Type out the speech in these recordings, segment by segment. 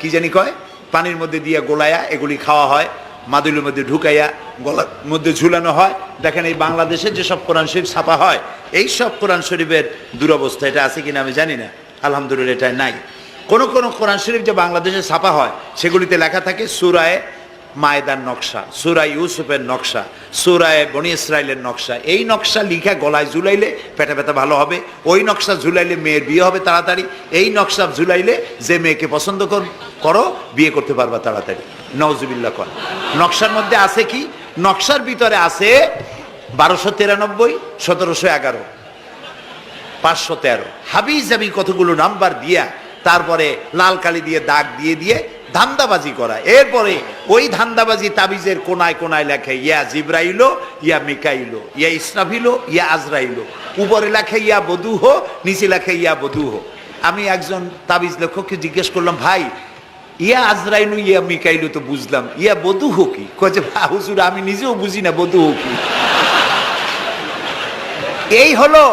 কি জানি কয়, পানির মধ্যে দিয়ে গোলায়া এগুলি খাওয়া হয়, মাদুলির মধ্যে ঢুকাইয়া গলার মধ্যে ঝুলানো হয়। দেখেন এই বাংলাদেশে যেসব কোরআন শরীফ ছাপা হয়, এই সব কোরআন শরীফের দুরবস্থা। এটা আছে কিনা আমি জানি না, আলহামদুলিল্লাহ এটা নাই। কোন কোন কোরআন শরীফ যে বাংলাদেশে ছাপা হয় সেগুলিতে লেখা থাকে সূরায়ে মায়দার নকশা, সূরা ইউসুফের নকশা, সূরায়ে বনি ইসরাইলের নকশা। এই নকশা লিখা গলায় ঝুলাইলে পেটে ব্যথা ভালো হবে, ওই নকশা ঝুলাইলে মেয়ের বিয়ে হবে তাড়াতাড়ি, এই নকশা ঝুলাইলে যে মেয়েকে পছন্দ করো বিয়ে করতে পারবা তাড়াতাড়ি। নওজুবিল্লাহ কর। নকশার মধ্যে আছে কি? নকশার ভিতরে আছে 1293, 1711, 513 হাবিজাবি কতগুলো নাম্বার দিয়া তারপরে লাল কালি দিয়ে দাগ দিয়ে দিয়ে ধান্দাবাজি করা। এরপরে ওই ধান্দাবাজি তাবিজের কোনায় কোনায় লেখে ইয়া জিব্রাইলো, ইয়া মিকাইলো, ইয়া ইসরাফিলো, ইয়া আজরাইলো। উপরে লেখে ইয়া বধূহ, নিচে লেখে ইয়া বধূহ। আমি একজন তাবিজ লেখককে জিজ্ঞেস করলাম, ভাই ইয়া আজরাইলু ইয়া মিকাইলু তো বুঝলাম, ইয়া বধূহ কি? কয়েছে হুজুর আমি নিজেও বুঝি না বধূহ কি। এই হলো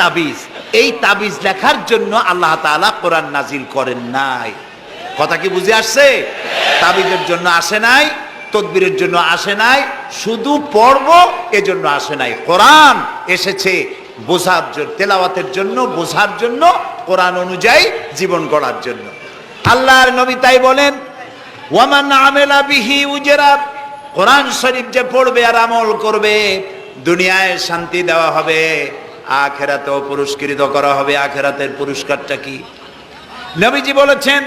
তাবিজ। এই তাবিজ লেখার জন্য আল্লাহ তাআলা কোরআন নাজিল করেন নাই। কথা কি বুঝে আসছে? তাবিজের জন্য আসে নাই, তদবিরের জন্য আসে নাই, শুধু পড়ব এজন্য আসে নাই। কোরআন এসেছে বোঝার জন্য, তেলাওয়াতের জন্য, বোঝার জন্য, কোরআন অনুযায়ী জীবন গড়ার জন্য। আল্লাহর নবী তাই বলেন, ওয়ামান আমেলা বিহি উজরা, কোরআন শরীফ যে পড়বে আর আমল করবে দুনিয়ায় শান্তি দেওয়া হবে, আখিরাতেও পুরস্কৃত করা হবে। আখিরাতের পুরস্কারটা কি? নবীজি বলেছেন,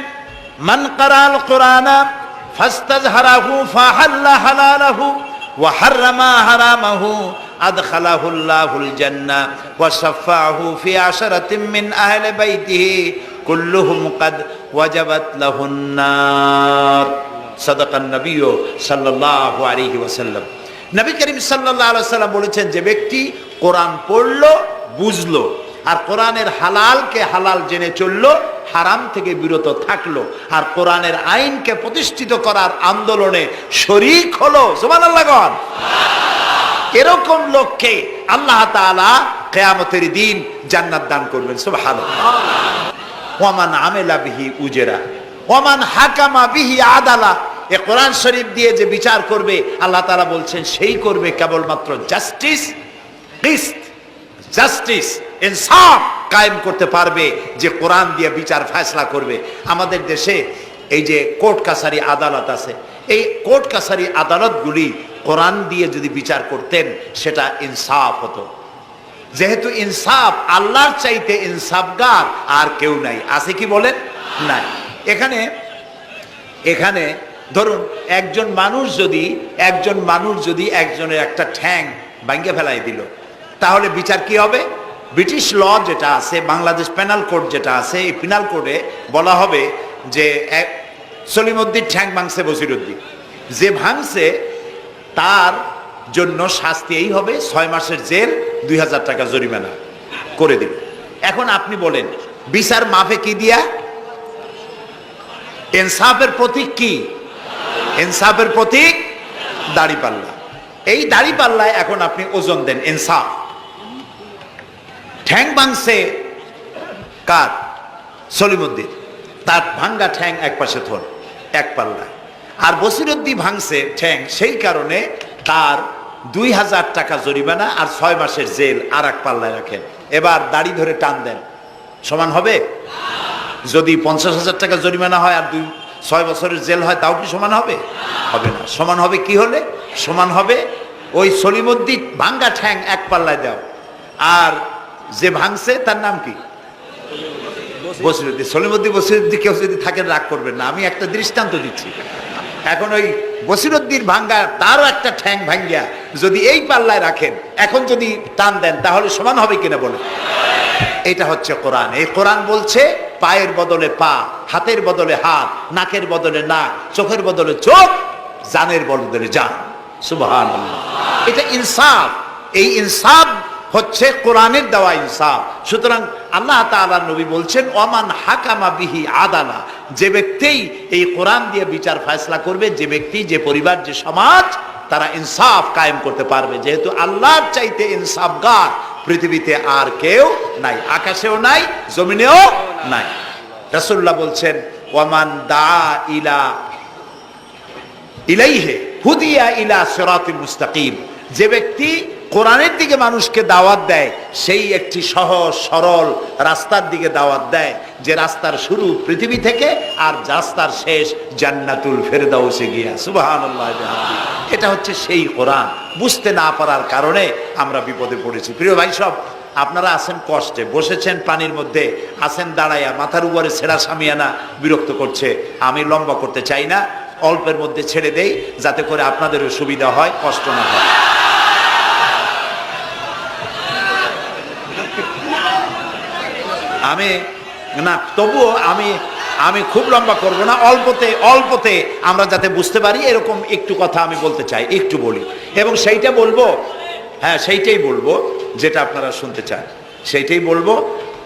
মান কারাল কোরআনা ফাস্তাজহারাহু ফাহাল্লা হালালাহু ওয়া হাররামা হারামাহু আদখালাহুল্লাহুল জান্নাহ ওয়া শাফাআহু ফি আশরাতিন মিন আহলি বাইতিহি কুল্লুহুম কাদ ওয়াজাবাত লাহুন নার। সাদাকান নবী সাল্লাল্লাহু আলাইহি ওয়াসাল্লাম। নবী করিম সাল্লাল্লাহু আলাইহি ওয়াসাল্লাম বলেছেন, যে ব্যক্তি কোরআন পড়লো, বুঝলো, আর কোরআনের হালালকে হালাল জেনে চললো, হারাম থেকে বিরত থাকলো, আর কোরআনের আইনকে প্রতিষ্ঠিত করার আন্দোলনে শরীক হলো, সুবহানাল্লাহ গণ, এরকম লোককে আল্লাহ তাআলা কিয়ামতের দিন জান্নাত দান করবেন। সুবহানাল্লাহ। ওয়ামান আমেলা বিহি উজরা ওয়ামান হাকামা বিহি আদালা। এ কোরআন শরীফ দিয়ে যে বিচার করবে, আল্লাহ তাআলা বলছেন সেই করবে কেবলমাত্র জাস্টিস, জাস্টিস, ইনসাফ কায়েম করতে পারবে, যে কোরআন দিয়ে বিচার ফয়সালা করবে। আমাদের দেশে এই যে কোর্ট কাছারি আদালত আছে, এই কোর্ট কাছারি আদালতগুলি কোরআন দিয়ে যদি বিচার করতেন সেটা ইনসাফ হতো। যেহেতু ইনসাফ, আল্লাহর চাইতে ইনসাফগার আর কেউ নাই। আছে কি বলেন? নাই। এখানে ধরুন একজন মানুষ যদি একজনের একটা ঠ্যাং ভাঙিয়ে ফেলাই দিল, তাহলে বিচার কি হবে? ব্রিটিশ ল যেটা আছে, বাংলাদেশ পেনাল কোড যেটা আছে, এই পেনাল কোডে বলা হবে যে সলিমউদ্দিন ঠ্যাং ভাঙছে বসিরউদ্দিন, যে ভাঙছে তার জন্য শাস্তি এই হবে 6 মাসের জেল, 2000 টাকা জরিমানা করে দিবে। এখন আপনি বলেন বিচার মাফে কি দিয়া? ইনসাফের প্রতীক কি? ইনসাফের প্রতীক দাড়িপাল্লা। এই দাড়িপাল্লায় এখন আপনি ওজন দেন ইনসাফ। ঠ্যাং ভাঙছে কার? সলিমউদ্দিন, তার ভাঙ্গা ঠ্যাং এক পাশে থন, এক পাল্লা। আর বসিরউদ্দিন ভাঙছে ঠ্যাং, সেই কারণে তার 2000 টাকা জরিমানা আর 6 মাসের জেল আর এক পাল্লায় রাখেন। এবার দাড়ি ধরে টান দেন, সমান হবে? যদি 50,000 টাকা জরিমানা হয় আর 6 বছরের জেল হয়, তাও কি সমান হবে? হবে না। সমান হবে কি হলে? সমান হবে ওই সলিমউদ্দিন ভাঙ্গা ঠ্যাং এক পাল্লায় দাও, আর যে ভাঙছে তার নাম কি? বসিরউদ্দিন। বসিরউদ্দিন কেউ যদি থাকেন রাগ করবেন না, আমি একটা দৃষ্টান্ত দিচ্ছি। এখন ওই বসিরউদ্দিন ভাঙ্গা, তারও একটা ঠ্যাং ভাঙ্গিয়া যদি এই পাল্লায় রাখেন, এখন যদি টান দেন তাহলে সমান হবে কিনা বলেন? এটা হচ্ছে কোরআন। এই কোরআন বলছে পায়ের বদলে পা, হাতের বদলে হাত, নাকের বদলে নাক, চোখের বদলে চোখ, জানের বদলে জান। সুবহানাল্লাহ। এটা ইনসাফ। এই ইনসাফ হচ্ছে কোরআনের দেওয়া ইনসাফ। সুতরাং আল্লাহ তাআলা নবী বলছেন, ওয়ামান হাকামা বিহি আদালা, যে ব্যক্তি এই কোরআন দিয়ে বিচার ফয়সালা করবে, যে ব্যক্তি, যে পরিবার, যে সমাজ, তারা ইনসাফ কায়েম করতে পারবে। যেহেতু আল্লাহর চাইতে ইনসাফগার পৃথিবীতে আর কেউ নাই, আকাশেও নাই, জমিনেও নাই। রাসূলুল্লাহ বলছেন, ওয়ামান দা ইলাইহি হুদিয়া ইলা সিরাতিল মুস্তাকিম, যে ব্যক্তি কোরআনের দিকে মানুষকে দাওয়াত দেয় সেই একটি সহজ সরল রাস্তার দিকে দাওয়াত দেয়, যে রাস্তার শুরু পৃথিবী থেকে আর রাস্তার শেষ জান্নাতুল ফেরদাউসে গিয়া। সুবহানাল্লাহ। এটা হচ্ছে সেই কোরআন। বুঝতে না পারার কারণে আমরা বিপদে পড়েছি। প্রিয় ভাই সব, আপনারা আছেন কষ্টে, বসেছেন পানির মধ্যে, আছেন দাঁড়াইয়া, মাথার উপরে ছেঁড়া সামিয়ানা বিরক্ত করছে। আমি লম্বা করতে চাই না, অল্পের মধ্যে ছেড়ে দেই যাতে করে আপনাদেরও সুবিধা হয়, কষ্ট না হয়। আমি না, তবুও আমি খুব লম্বা করব না, অল্পতে আমরা যাতে বুঝতে পারি এরকম একটু কথা আমি বলতে চাই, একটু বলি। এবং সেইটা বলবো, হ্যাঁ সেইটাই বলবো যেটা আপনারা শুনতে চান, সেইটাই বলবো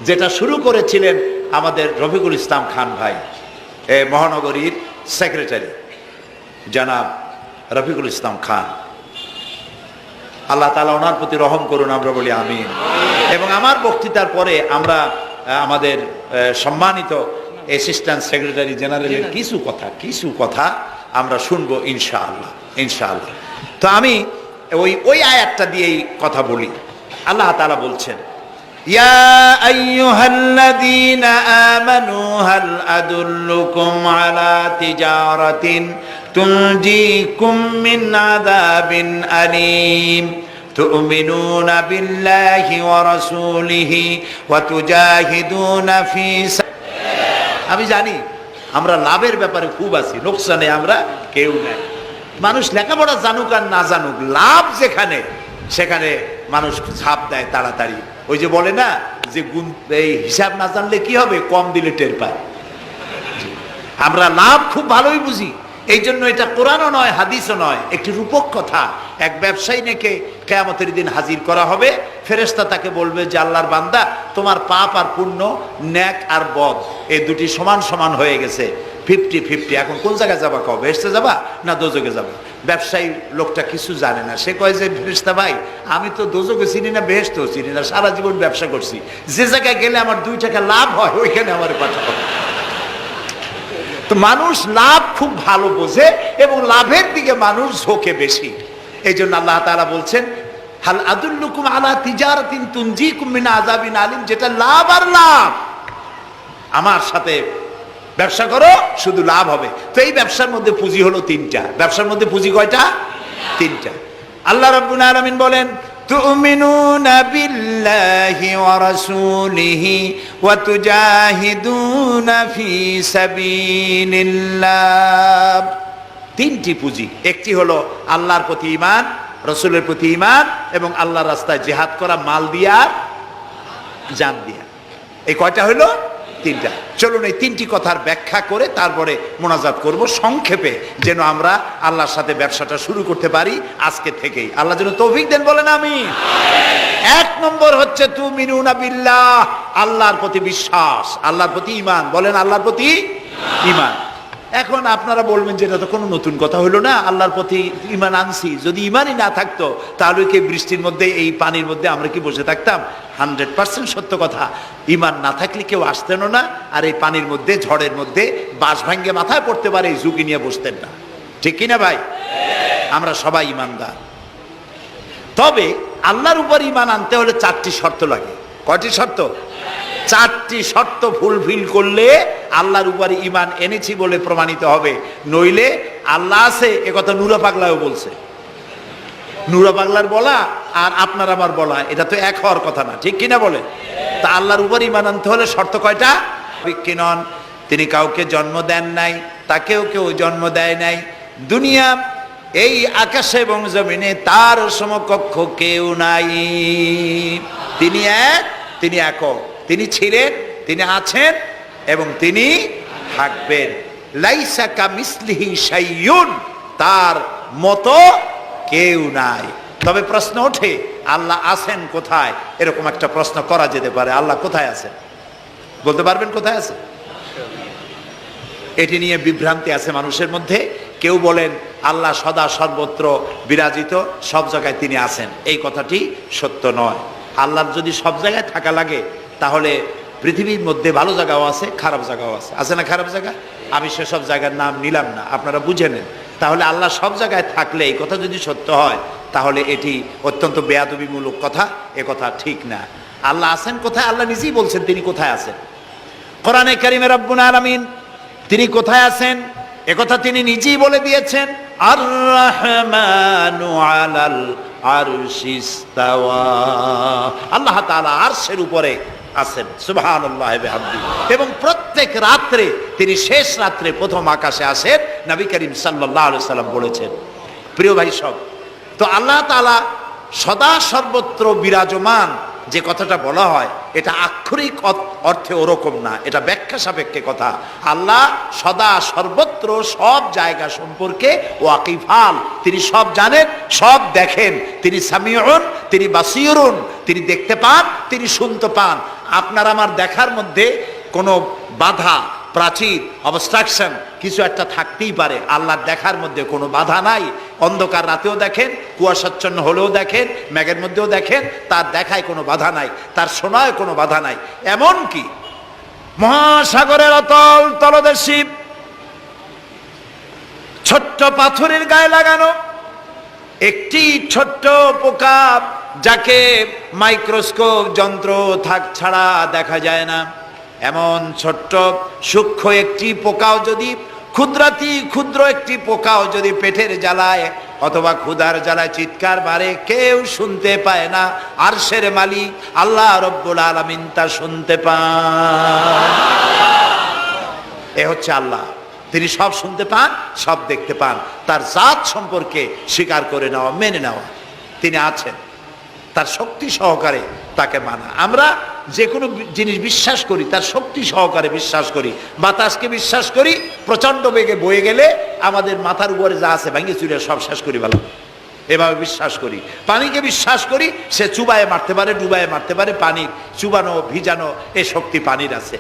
যেটা শুরু করেছিলেন আমাদের রফিকুল ইসলাম খান ভাই, মহানগরীর সেক্রেটারি জনাব রফিকুল ইসলাম খান। আল্লাহ তাআলা ওনার প্রতি রহম করুন, আমরা বলি আমিন। এবং আমার বক্তৃতার পরে আমরা আমাদের সম্মানিত অ্যাসিস্ট্যান্ট সেক্রেটারি জেনারেলের কিছু কথা আমরা শুনবো ইনশাআল্লাহ। তো আমি ওই আয়াতটা দিয়েই কথা বলি। আল্লাহ তাআলা বলছেন, ইয়া আইয়ুহাল্লাযীনা আমানু হাল আদুল্লুকুম আলা তিজারাতিন তুনজিকুম মিন আযাবিন আলীম তু'মিনুনা বিল্লাহি ওয়া রাসূলিহি ওয়া তুজাহিদুনা ফি সাবিলিল্লাহ। আমি জানি আমরা লাভের ব্যাপারে খুব আছি, লোকসানে আমরা কেউ নাই। মানুষ লেখাপড়া জানুক আর না জানুক, লাভ যেখানে সেখানে মানুষ ঝাঁপ দেয় তাড়াতাড়ি। ওই যে বলে না যে এই হিসাব না জানলে কি হবে, কম দিলে টের পায়। আমরা লাভ খুব ভালোই বুঝি, এই জন্য এটা কোরআনও নয় হাদিসও নয়, একটি রূপক কথা। এক ব্যবসায়ী নাকি কিয়ামতের দিন হাজির করা হবে, ফেরেশতা তাকে বলবে যে আল্লাহর বান্দা, তোমার পাপ আর পুণ্য, ন্যাক আর বদ, এই দুটি সমান সমান হয়ে গেছে, 50-50। এখন কোন জায়গায় যাবা, কও বেহেশতে যাবা না দোজখে যাবা? ব্যবসায়ী লোকটা কিছু জানে না, সে কয় যে ফেরেশতা ভাই, আমি তো দোজখে চিনি না, বেহেশতেও চিনি না, সারা জীবন ব্যবসা করছি, যে জায়গায় গেলে আমার 2 টাকা লাভ হয় ওইখানে আমার পাঠাবো। তো মানুষ লাভ খুব ভালো বোঝে এবং লাভের দিকে মানুষ ঝোঁকে বেশি। এই জন্য আল্লাহ তাআলা বলছেন, হাল আদুল্লুকুম আলা তিজারাতিন তুনজিকুম মিন আযাবিন আলীম, যেটা লাভ আর লাভ। আমার সাথে ব্যবসা করো, শুধু লাভ হবে। তো এই ব্যবসার মধ্যে পুঁজি হলো 3টা। ব্যবসার মধ্যে পুঁজি কয়টা? 3টা। আল্লাহ রাব্বুল আলামিন বলেন, তু'মিনুনা বিল্লাহি ওয়া রাসূলিহি ওয়া তুজাহিদুনা ফি সাবিলিল্লাহ। 3টি পুঁজি। একটি হলো আল্লাহর প্রতি ঈমান, রাসূলের প্রতি ঈমান এবং আল্লাহর রাস্তায় জিহাদ করা, মাল দিয়া জান দিয়া। এই কয়টা হলো? 3টা। চলুন এই 3টি কথার ব্যাখ্যা করে তারপরে মোনাজাত করব সংক্ষেপে, যেন আমরা আল্লাহর সাথে ব্যবসাটা শুরু করতে পারি আজকে থেকেই। আল্লাহ যেন তৌফিক দেন, বলেন আমিন। 1 নম্বর হচ্ছে তুমিনুনা বিল্লাহ, আল্লাহর প্রতি বিশ্বাস, আল্লাহর প্রতি ঈমান, বলেন আল্লাহর প্রতি ঈমান। এখন আপনারা বলবেন যে এটা তো কোনো নতুন কথা হলো না, আল্লাহর প্রতি ঈমান আনছি, যদি ঈমানই না থাকতো তাহলে কি বৃষ্টির মধ্যে এই পানির মধ্যে আমরা কি বসে থাকতাম? 100% সত্য কথা। ঈমান না থাকলে কেউ আসতেন না, আর এই পানির মধ্যে, ঝড়ের মধ্যে বাঁশ ভাঙ্গে মাথায় পড়তে পারে এই ঝুঁকি নিয়ে বসতেন না। ঠিক কিনা ভাই? আমরা সবাই ঈমানদার। তবে আল্লাহর উপর ঈমান আনতে হলে 4টি শর্ত লাগে। কয়টি শর্ত? 4টি শর্ত ফুলফিল করলে আল্লাহর উপরে ঈমান এনেছি বলে প্রমাণিত হবে। নইলে আল্লাহ আছে একথা নুরা পাগলাও বলছে। নুরা পাগলার বলা আর আপনার আমার বলা এটা তো এক হওয়ার কথা না, ঠিক কিনা বলে? তা আল্লাহর উপর ঈমান আনতে হলে শর্ত কয়টা? বিজ্ঞানন, তিনি কাউকে জন্ম দেন নাই, তাকেও কেউ জন্ম দেয় নাই, দুনিয়া এই আকাশে এবং জমিনে তার সমকক্ষ কেউ নাই, তিনি এক, তিনি একক, তিনি ছিলেন, তিনি আছেন এবং তিনি থাকবেন। লাইসা কামিসলিহি শাইউন, তার মতো কেউ নাই। তবে প্রশ্ন ওঠে, আল্লাহ আছেন কোথায়? এরকম একটা প্রশ্ন করা যেতে পারে, আল্লাহ কোথায় আছেন? বলতে পারবেন কোথায় আছে? এটি নিয়ে বিভ্রান্তি আছে মানুষের মধ্যে। কেউ বলেন আল্লাহ সদা সর্বত্র বিরাজিত, সব জায়গায় তিনি আছেন। এই কথাটি সত্য নয়। আল্লাহর যদি সব জায়গায় থাকা লাগে তাহলে পৃথিবীর মধ্যে ভালো জায়গাও আছে, খারাপ জায়গাও আছে, আছে না খারাপ জায়গা? আমি সেসব জায়গার নাম নিলাম না, আপনারা বুঝে নেন। তাহলে আল্লাহ সব জায়গায় থাকলে এই কথা যদি সত্য হয়, তাহলে এটি অত্যন্ত বেয়াদবিমূলক কথা, এ কথা ঠিক না। আল্লাহ আছেন কোথায়? আল্লাহ নিজেই বলছেন তিনি কোথায় আছেন। কোরআনে কারিমে রব্বুল আলামিন তিনি কোথায় আছেন একথা তিনি নিজেই বলে দিয়েছেন। আর রহমানু আলাল আরশিস তাওয়া, আল্লাহ তাআলা আরশের উপরে আছেন, সুবহানাল্লাহ ওয়া বিহামদিহি। এবং প্রত্যেক রাত্রে তিনি শেষ রাত্রে প্রথম আকাশে আসেন, নবী করিম সাল্লাল্লাহু আলাইহি সাল্লাম বলেছেন। প্রিয় ভাই সব, তো আল্লাহ তাআলা সদা সর্বত্র বিরাজমান যে কথাটা বলা হয়, এটা আক্ষরিক অর্থে ওরকম না, এটা ব্যাখ্যা সাপেক্ষে কথা। আল্লাহ সদা সর্বত্র সব জায়গা সম্পর্কে ওয়াকিফাল, তিনি সব জানেন, সব দেখেন। তিনি সামিউন, তিনি বাসিরুন, তিনি দেখতে পান, তিনি শুনতে পান। আপনার আমার দেখার মধ্যে কোনো বাধা, প্রাচীর, অবস্ট্রাকশন কিছু একটা থাকতেই পারে। আল্লাহর দেখার মধ্যে কোনো বাধা নাই। অন্ধকার রাতেও দেখেন, কুয়াশাচ্ছন্ন হলেও দেখেন, মেঘের মধ্যেও দেখেন, তার দেখায় কোনো বাধা নাই, তার শোনায় কোনো বাধা নাই। এমন কি মহাসাগরের অতল তলদেশে ছোট্ট পাথরের গায়ে লাগানো একটি ছোট্ট পোকা, যাকে মাইক্রোস্কোপ যন্ত্র ছাড়া দেখা যায় না, এমন ছোট্ট সূক্ষ্ম একটি পোকাও যদি, ক্ষুদ্রাতি ক্ষুদ্র একটি পোকাও যদি পেটের জ্বালায় অথবা ক্ষুধার জ্বালায় চিৎকার মারে, কেউ শুনতে পায় না। আরশের মালিক আল্লাহ রব্বুল আলামিন তা শুনতে পান। এ হচ্ছে আল্লাহ, তিনি সব শুনতে পান, সব দেখতে পান। তার জাত সম্পর্কে স্বীকার করে নেওয়া, মেনে নেওয়া, তিনি আছেন, তার শক্তি সহকারে তাকে মানা। আমরা যে কোনো জিনিস বিশ্বাস করি তার শক্তি সহকারে বিশ্বাস করি। বাতাসকে বিশ্বাস করি, প্রচন্ড বেগে বয়ে গেলে আমাদের মাথার উপরে যা আছে ভেঙে চুরে সব শেষ করি ভালো, এভাবে বিশ্বাস করি। পানিকে বিশ্বাস করি, সে চুবায়ে মারতে পারে, ডুবায়ে মারতে পারে, পানির চুবানো ভিজানো এ শক্তি পানির আছে।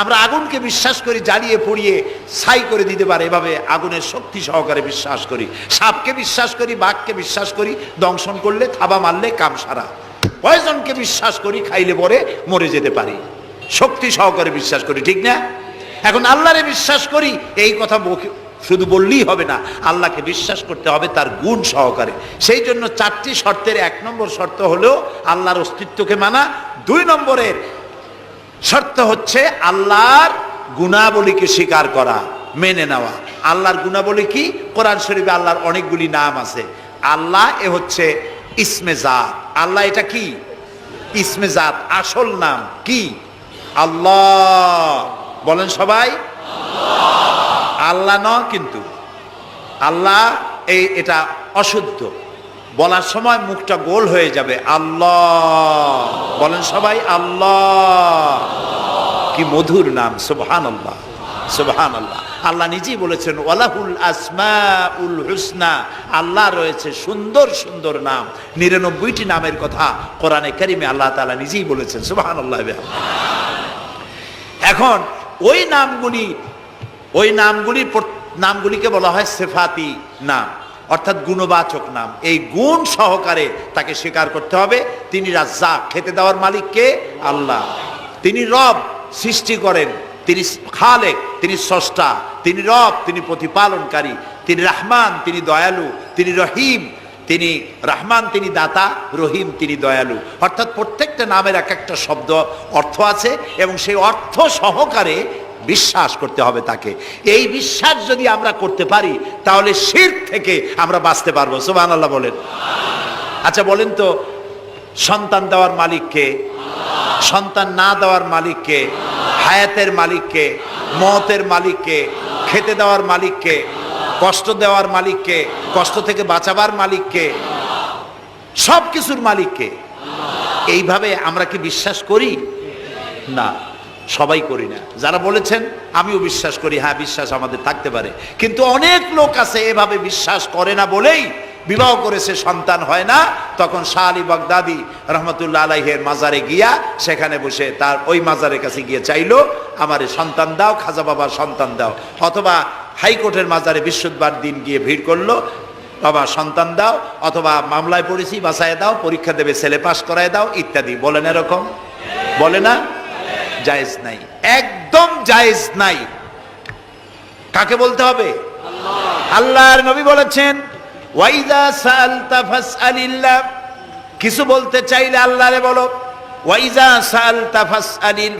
আমরা আগুনকে বিশ্বাস করি, জ্বালিয়ে পুড়িয়ে ছাই করে দিতে পারে, এভাবে আগুনের শক্তি সহকারে বিশ্বাস করি। সাপকে বিশ্বাস করি, বাঘকে বিশ্বাস করি, দংশন করলে, থাবা মারলে কাম সারা। পয়জনকে বিশ্বাস করি, খাইলে পরে মরে যেতে পারি, শক্তি সহকারে বিশ্বাস করি, ঠিক না? এখন আল্লাহরে বিশ্বাস করি, এই কথা শুধু বললেই হবে না, আল্লাহকে বিশ্বাস করতে হবে তার গুণ সহকারে। সেই জন্য 4টি শর্তের 1 নম্বর শর্ত হলো আল্লাহর অস্তিত্বকে মানা। 2 নম্বরের শর্ত হচ্ছে আল্লাহর গুণাবলীকে স্বীকার করা, মেনে নেওয়া। আল্লাহর গুণাবলী কি? কোরআন শরীফে আল্লাহর অনেকগুলি নাম আছে। আল্লাহ এ হচ্ছে ইসমে জাত। আল্লাহ এটা কি? ইসমে জাত, আসল নাম কি? আল্লাহ। বলেন সবাই আল্লাহ ন, কিন্তু আল্লাহ এটা অশুদ্ধ, বলার সময় মুখটা গোল হয়ে যাবে। আল্লাহ বলেন সবাই আল্লাহ। কি মধুর নাম, সুবহানাল্লাহ, সুবহানাল্লাহ। আল্লাহ নিজেই বলেছেন ওয়ালাহুল আসমাউল হুসনা, আল্লাহ রয়েছে সুন্দর সুন্দর নাম। 99টি নামের কথা কোরআনে কারিমে আল্লাহ তাআলা নিজেই বলেছেন, সুবহানাল্লাহ। এখন ওই নামগুলিকে বলা হয় সিফাতি নাম, অর্থাৎ গুণবাচক নাম। এই গুণ সহকারে তাকে স্বীকার করতে হবে। তিনি রাজ্জাক, খেতে দেওয়ার মালিক কে? আল্লাহ। তিনি রব, সৃষ্টি করেন। তিনি খালেক, তিনি স্রষ্টা। তিনি রব, তিনি প্রতিপালনকারী। তিনি রহমান, তিনি দয়ালু। তিনি রহিম, তিনি রহমান, তিনি দাতা। রহিম, তিনি দয়ালু। অর্থাৎ প্রত্যেকটা নামের এক একটা শব্দ অর্থ আছে, এবং সেই অর্থ সহকারে বিশ্বাস করতে হবে তাকে। এই বিশ্বাস যদি আমরা করতে পারি, তাহলে শিরক থেকে আমরা বাঁচতে পারবো। সুবহানাল্লাহ বলেন। আচ্ছা বলেন তো, সন্তান দেওয়ার মালিককে? সন্তান না দেওয়ার মালিককে? হায়াতের মালিককে? মওতের মালিককে? খেতে দেওয়ার মালিককে? কষ্ট দেওয়ার মালিককে? কষ্ট থেকে বাঁচাবার মালিককে? সব কিছুর মালিককে। এইভাবে আমরা কি বিশ্বাস করি? না, সবাই করি না। যারা বলেছেন আমিও বিশ্বাস করি, হ্যাঁ বিশ্বাস আমাদের থাকতে পারে, কিন্তু অনেক লোক আছে এভাবে বিশ্বাস করে না বলেই বিবাহ করেছে, সন্তান হয় না। তখন শাহ আলী বাগদাদি রহমতুল্লাহ আলাইহের মাজারে গিয়া সেখানে বসে তার ওই মাজারের কাছে গিয়ে চাইলো আমারে সন্তান দাও, খাজা বাবা সন্তান দাও। অথবা হাইকোর্টের মাজারে বৃহস্পতিবার দিন গিয়ে ভিড় করলো, বাবা সন্তান দাও, অথবা মামলায় পড়েছি বাঁচায় দাও, পরীক্ষা দেবে ছেলে পাস করায় দাও, ইত্যাদি। বলেন এরকম? বলে না? জায়েজ নাই, একদম জায়েজ নাই। কাকে বলতে হবে? আল্লাহর নবী বলেছেন ওয়াইদা সাআলতা ফাসআলিল্লাহ, কিছু বলতে চাইলে আল্লাহরে বলো। ওয়াইজা সাআলতা ফাসআলিল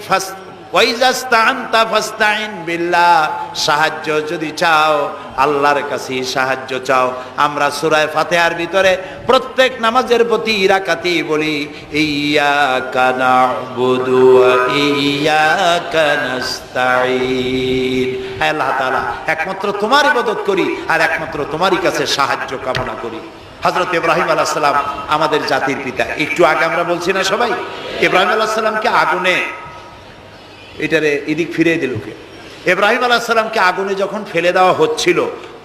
ওয়াইজা ইসতাআনতা ফাসতাইন বিল্লাহ, সাহায্য যদি চাও আল্লাহর কাছে সাহায্য চাও। আমরা সূরা ফাতিহার ভিতরে প্রত্যেক নামাজের প্রতি রাকাতে বলি ইয়্যাকা না'বুদু ওয়া ইয়্যাকা নাস্তাঈন, আল্লাহ তাআলা একমাত্র তোমার ইবাদত করি আর একমাত্র তোমারই কাছে সাহায্য কামনা করি। হযরত ইব্রাহিম আলাইহিস সালাম আমাদের জাতির পিতা। একটু আগে আমরা বলছি না সবাই, ইব্রাহিম আলাইহিস সালামকে আগুনে, এটারে এদিক ফিরিয়ে দিল কে? ইব্রাহিম আলাইহিস সালামকে আগুনে যখন ফেলে দেওয়া হচ্ছিল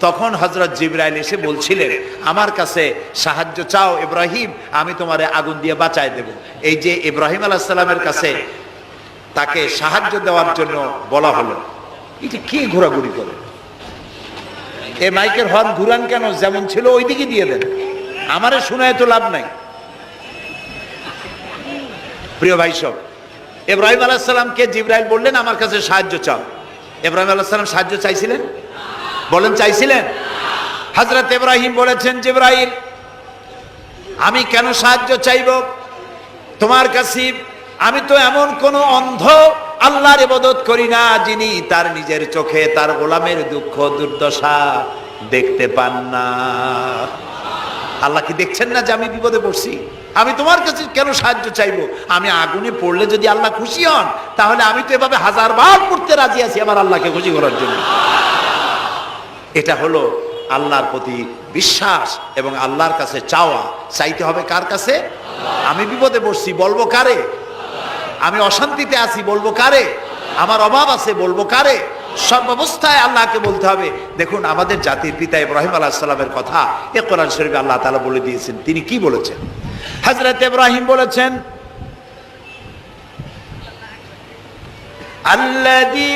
তখন হযরত জিবরাইল এসে বলছিলেন আমার কাছে সাহায্য চাও ইব্রাহিম, আমি তোমারে আগুন দিয়ে বাঁচায় দেব। এই যে ইব্রাহিম আলাইহিস সালামের কাছে তাকে সাহায্য দেওয়ার জন্য বলা হলো, এটা কি ঘোরাঘুরি করে? এই মাইকের হর্ন ঘুরান কেন? যেমন ছিল ওই দিকে দিয়ে দেন, আমারে শোনায় তো লাভ নাই। প্রিয় ভাই সব, ইব্রাহিম আলাইহিস সালামকে জিবরাইল বললেন আমার কাছে সাহায্য চাও। ইব্রাহিম আলাইহিস সালাম সাহায্য চাইছিলেন? বলেন চাইছিলেন? হযরত ইব্রাহিম বলেছেন জিবরাইল আমি কেন সাহায্য চাইব তোমার কাছে? আমি তো এমন কোন অন্ধ আল্লাহর ইবাদত করি না যিনি তার নিজের চোখে তার গোলামের দুঃখ দুর্দশা দেখতে পান না। আল্লাহ কি দেখছেন না যে আমি বিপদে পড়ছি? আমি তোমার কাছে কেন সাহায্য চাইবো? আমি আগুনে পড়লে যদি আল্লাহ খুশি হন তাহলে আমি তো এভাবে হাজারবার পড়তে রাজি আছি আমার আল্লাহকে খুশি করার জন্য। এটা হলো আল্লাহর প্রতি বিশ্বাস এবং আল্লাহর কাছে চাওয়া। চাইতে হবে কার কাছে? আমি বিপদে পড়ছি বলবো কারে? আমি অশান্তিতে আছি বলবো কারে? আমার অভাব আছে বলবো কারে? সর্বাবস্থায় আল্লাহকে বলতে হবে। দেখুন আমাদের জাতির পিতা ইব্রাহিম আলাইহিস সালামের কথা এ কোরআন শরীফে আল্লাহ তাআলা বলে দিয়েছেন। তিনি কি বলেছেন? হযরত ইব্রাহিম বলেছেন আল্লাযী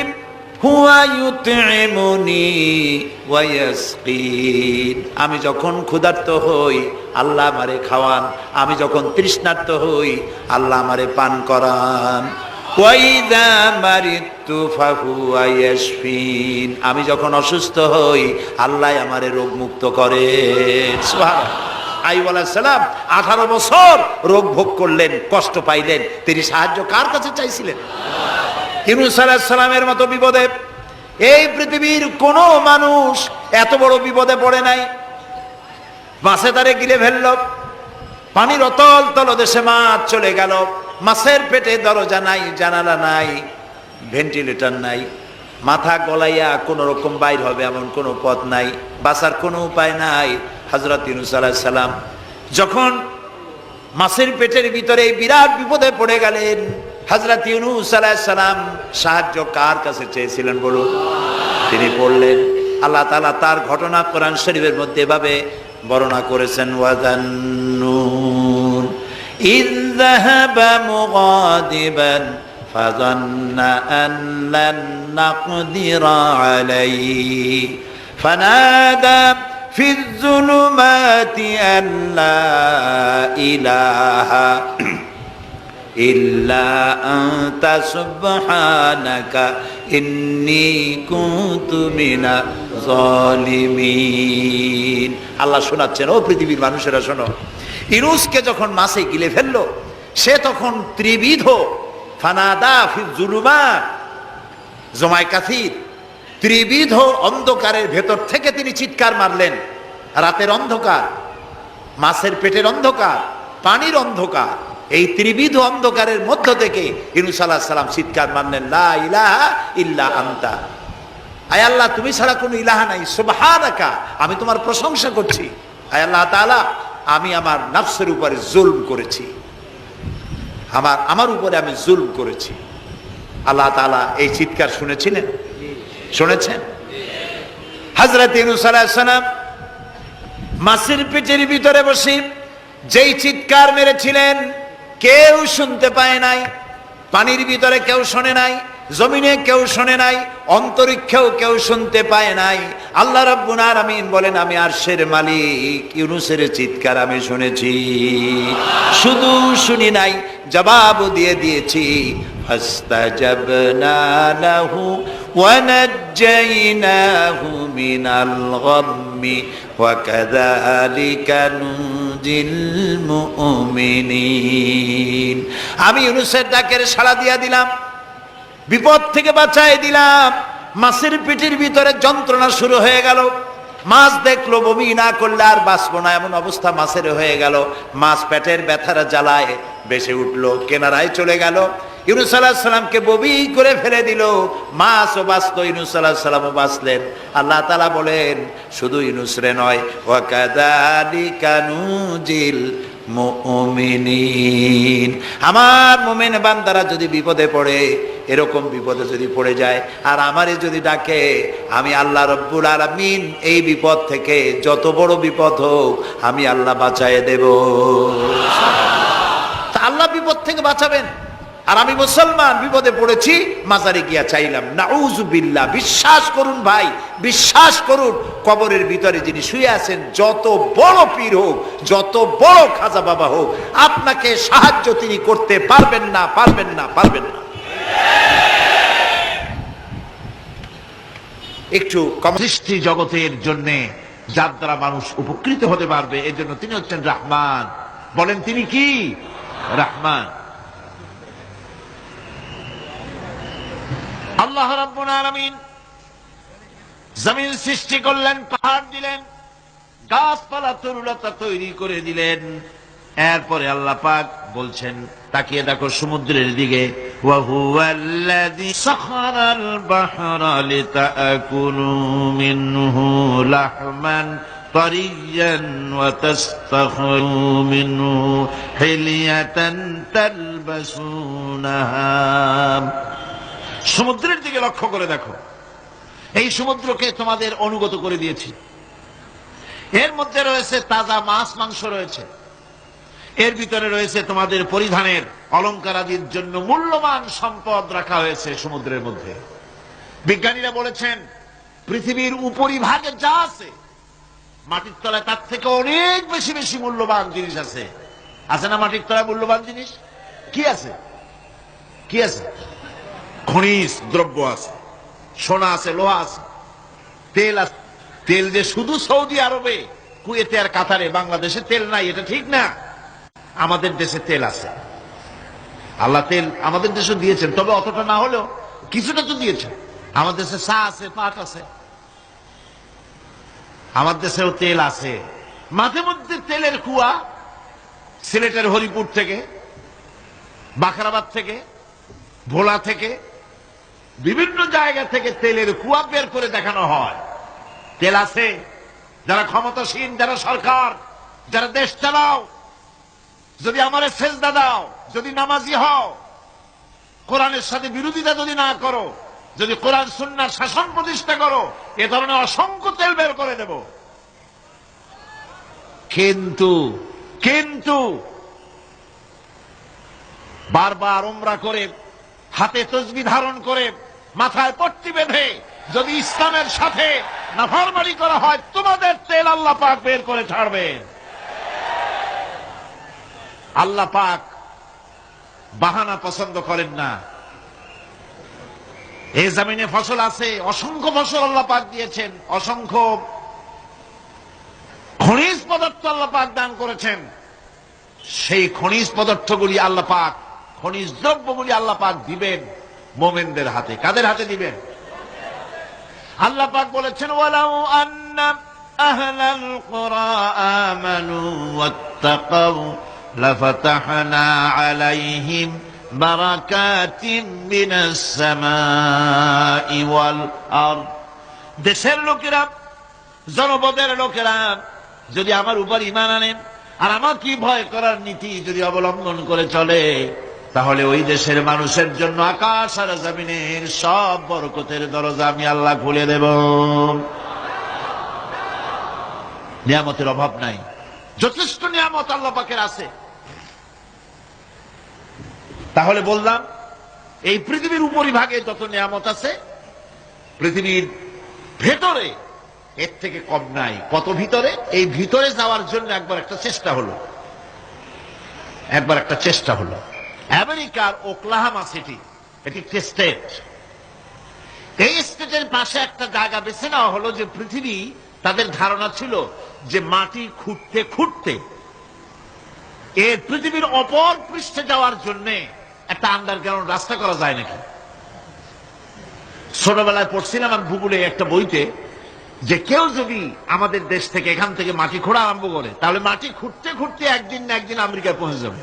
হুয়া ইউতঈমুনি ওয়া ইয়াসকিন, আমি যখন ক্ষুধার্ত হই আল্লাহ আমারে খাওয়ান, আমি যখন তৃষ্ণার্ত হই আল্লাহ আমারে পান করান। ওয়া ইযা মারিতু ফাহুয়া ইয়াশফিন, আমি যখন অসুস্থ হই আল্লাহ আমারে রোগ মুক্ত করেন। সুবহানাল্লাহ। আইয়ুব আলাইহিস সালাম 18 বছর রোগ ভোগ করলেন, কষ্ট পাইলেন, তিনি সাহায্য কার কাছে চাইছিলেন? ইউনূস আলাইহিস সালামের মতো বিপদে এই পৃথিবীর কোন মানুষ এত বড় বিপদে পড়ে নাই। মাছে তারে গিলে ফেলল, পানির অতল তলদেশে মাছ চলে গেল, মাছের পেটে দরজা নাই, জানালা নাই, ভেন্টিলেটর নাই, মাথা গলাইয়া কোন রকম বাইর হবে এমন কোনো পথ নাই, বাঁচার কোনো উপায় নাই। হযরত ইউনূস আলাইহিস সালাম যখন মাছের পেটের ভিতরে বিরাট বিপদে পড়ে গেলেন, হযরত ইউনূস আলাইহিস সালাম সাহায্য কার কাছে চেয়েছিলেন বলুন? তিনি বললেন, আল্লাহ তাআলা তার ঘটনা কোরআন শরীফের মধ্যে এভাবে বর্ণনা করেছেন ওয়াযান্নুন ইয যাহাবা মুগাদিবান ফাযান্না আন লান নাকদিরা আলাইহি ফানাদা ফিয যুলুমাতি আন লা ইলাহা ইল্লা আনতা সুবহানাকা ইন্নী কুনতু মিনাজ জালিমিন। আল্লাহ শোনাচ্ছেন, ও পৃথিবীর মানুষেরা শোনো, ইউনূসকে যখন মাছে গিলে ফেললো সে তখন ত্রিবিধ ফানাদা ফি যুলুমাত জমায় কাসির, ত্রিবিধ অন্ধকারের ভেতর থেকে তিনি চিৎকার মারলেন। রাতের অন্ধকার, মাছের পেটের অন্ধকার, পানির অন্ধকার, এই ত্রিবিধ অন্ধকারের মধ্য থেকে ইউনূস আলাইহিস সালাম চিৎকার মারলেন লা ইলাহা ইল্লা আনতা, আয় আল্লাহ তুমি ছাড়া কোনো ইলাহা নাই, সুবহানাকা আমি তোমার প্রশংসা করছি। আয় আল্লাহ তাআলা আমি আমার নফসের উপরে জুলম করেছি, আমার উপরে আমি জুলম করেছি। আল্লাহ তাআলা এই চিৎকার শুনেছিলেন? শুনেছেন? হযরত ইউনূস আলাইহিস সালাম মাছের পেটের ভিতরে বসে যেই চিৎকার মেরেছিলেন কেউ শুনতে পায় নাই, পানির ভিতরে কেউ শোনে নাই, জমিনে কেউ শোনে নাই, অন্তরিক্ষেও কেউ শুনতে পায় নাই। আল্লাহ রাব্বুল আলামিন বলেন, আমি আরশের মালিক ইউনূসের চিৎকার আমি শুনেছি। শুধু শুনি নাই, জবাবও দিয়ে দিয়েছি। ফাস্তাজাবনা লাহু ওয়া নাজ্জাইনাহু মিনাল গাম্মি ওয়া কাযালিকা নুনজিল মুমিনিন। আমি ইউনূসের ডাকের সাড়া দিয়া দিলাম, বিপদ থেকে বাঁচাই দিলাম। মাছের পেটের ভিতরে যন্ত্রণা শুরু হয়ে গেল। মাছ দেখলো বমি না করলে আর বাঁচবো না, এমন অবস্থা মাছের হয়ে গেল। মাছ পেটের ব্যথার জ্বালায় বেশি উঠলো, কেনারায় চলে গেল। ইউনূস আলাইহিস সালামকে বমি করে ফেলে দিল। মাছও বাঁচলো, ইউনূস আলাইহিস সালামও বাঁচলেন। আল্লাহ তাআলা বলেন, শুধু ইউনূস রে নয়, ওয়া কাযালিকা নুজিল মুমিনিন। আমার মুমিন বান্দারা যদি বিপদে পড়ে, এরকম বিপদে যদি পড়ে যায় আর আমারে যদি ডাকে, আমি আল্লাহ রব্বুল আলামিন এই বিপদ থেকে, যত বড় বিপদ হোক, আমি আল্লাহ বাঁচায় দেব। তা আল্লাহ বিপদ থেকে বাঁচাবেন। আর আমি মুসলমান বিপদে পড়েছি, মাজারে গিয়া চাইলাম, নাউযুবিল্লাহ। বিশ্বাস করুন ভাই, বিশ্বাস করুন, কবরের ভিতরে যিনি শুয়ে আছেন, যত বড় পীর হোক, যত বড় খাজা বাবা হোক, আপনাকে সাহায্য তিনি করতে পারবেন না, পারবেন না, পারবেন না। একটু সৃষ্টি জগতের জন্য যার দ্বারা মানুষ উপকৃত হতে পারবে, এর জন্য তিনি হচ্ছেন রহমান। বলেন তিনি কি? রহমান। আল্লাহ রাব্বুল আলামিন জমিন সৃষ্টি করলেন, পাহাড় দিলেন, গাছপালা তরুলতা তৈরি করে দিলেন। এরপরে আল্লাহ পাক বলছেন, তাকিয়ে দেখো সমুদ্রের দিকে, ওয়া হুয়াল্লাযী সাখারাল বাহরা লিতাকুলু মিনহু লাহমান তারিয়ান ওয়া তাস্তাখরু মিনহু হিলিয়াতান তালবাসুনাহা। সমুদ্রের দিকে লক্ষ্য করে দেখো, এই সমুদ্রকে তোমাদের অনুগত করে দিয়েছি। এর মধ্যে রয়েছে তাজা মাছ মাংস রয়েছে, এর ভিতরে রয়েছে তোমাদের পরিধানের অলংকার আদির জন্য মূল্যবান সম্পদ রাখা হয়েছে সমুদ্রের মধ্যে। বিজ্ঞানীরা বলেছেন, পৃথিবীর উপরিভাগে যা আছে, মাটির তলায় তার থেকে অনেক বেশি বেশি মূল্যবান জিনিস আছে। আছে না মাটির তলায় মূল্যবান জিনিস? কি আছে? কি আছে? খনিজ দ্রব্য আছে, সোনা আছে, লোহা আছে, তেল আছে। তেল যে শুধু সৌদি আরবে, কুয়েতে আর কাতারে, বাংলাদেশে তেল নাই, এটা ঠিক না। আমাদের দেশে তেল আছে। আল্লাহ তেল আমাদের দেশে দিয়েছেন, তবে অতটা না হলেও কিছুটা তো দিয়েছেন। আমাদের দেশে চা আছে, পাট আছে, আমার দেশেও তেল আছে। মাঝে মধ্যে তেলের কুয়া সিলেটের হরিপুর থেকে, বাখরাবাদ থেকে, ভোলা থেকে, বিভিন্ন জায়গা থেকে তেলের কুয়া বের করে দেখানো হয়। তেল আছে। যারা ক্ষমতাসীন, যারা সরকার, যারা দেশ চালাও, যদি আমারে সেজদা দাও, যদি নামাজি হও, কোরআনের সাথে বিরোধিতা যদি না করো, যদি কোরআন সুন্নাহর শাসন প্রতিষ্ঠা করো, এ ধরনের অসংখ্য তেল বের করে দেব। কিন্তু কিন্তু বারবার উমরা করে, হাতে তসবিহ ধারণ করে, মাথায় পট্টি বেঁধে যদি ইসলামের সাথে নাফরমানি করা হয়, তোমাদের তেল আল্লাহ পাক বের করে ছাড়বেন। আল্লাহ পাক বাহানা পছন্দ করেন না। এই জমিনে ফসল আছে, অসংখ্য ফসল আল্লাহ পাক দিয়েছেন, অসংখ্য খনিজ পদার্থ আল্লাহ পাক দান করেছেন। সেই খনিজ পদার্থগুলি আল্লাহ পাক, খনিজ দ্রব্যগুলি আল্লাহ পাক দিবেন মুমিনদের হাতে। কাদের হাতে দিবেন? আল্লাহ পাক বলেছেন, ওয়ালাউ আন্না আহলাল কুরা আমানু ওয়াত্তাকাউ লাফাতাহনা আলাইহিম বারাকাতিম মিনাস সামাই ওয়াল আরদ। দেশের লোকেরা, জনপদের লোকেরা যদি আমার উপর ঈমান আনে আর আমার কি ভয় করার নীতি যদি অবলম্বন করে চলে, তাহলে ওই দেশের মানুষের জন্য আকাশ আর জমিনের সব বরকতের দরজা আমি আল্লাহ খুলে দেব। নিয়ামতের অভাব নাই, যথেষ্ট নিয়ামত আল্লাহ পাকের আছে। তাহলে বললাম, এই পৃথিবীর উপরিভাগে যত নিয়ামত আছে পৃথিবীর ভেতরে এর থেকে কম নাই। কত ভিতরে? এই ভিতরে যাওয়ার জন্য একবার একটা চেষ্টা হলো। আমেরিকার ওকলাহামা সিটি, এটি একটি স্টেট। এই স্টেটের পাশে একটা জায়গা বেছে নেওয়া হলো যে পৃথিবী, তাদের ধারণা ছিল যে মাটি খুঁড়তে খুঁড়তে এর পৃথিবীর অপর পৃষ্ঠে যাওয়ার জন্য একটা আন্ডারগ্রাউন্ড রাস্তা করা যায় নাকি। ছোটবেলায় পড়ছিলাম আমি ভূগোলে একটা বইতে যে কেউ যদি আমাদের দেশ থেকে এখান থেকে মাটি খোঁড়া আরম্ভ করে তাহলে মাটি খুঁড়তে খুঁড়তে একদিন না একদিন আমেরিকায় পৌঁছে যাবে।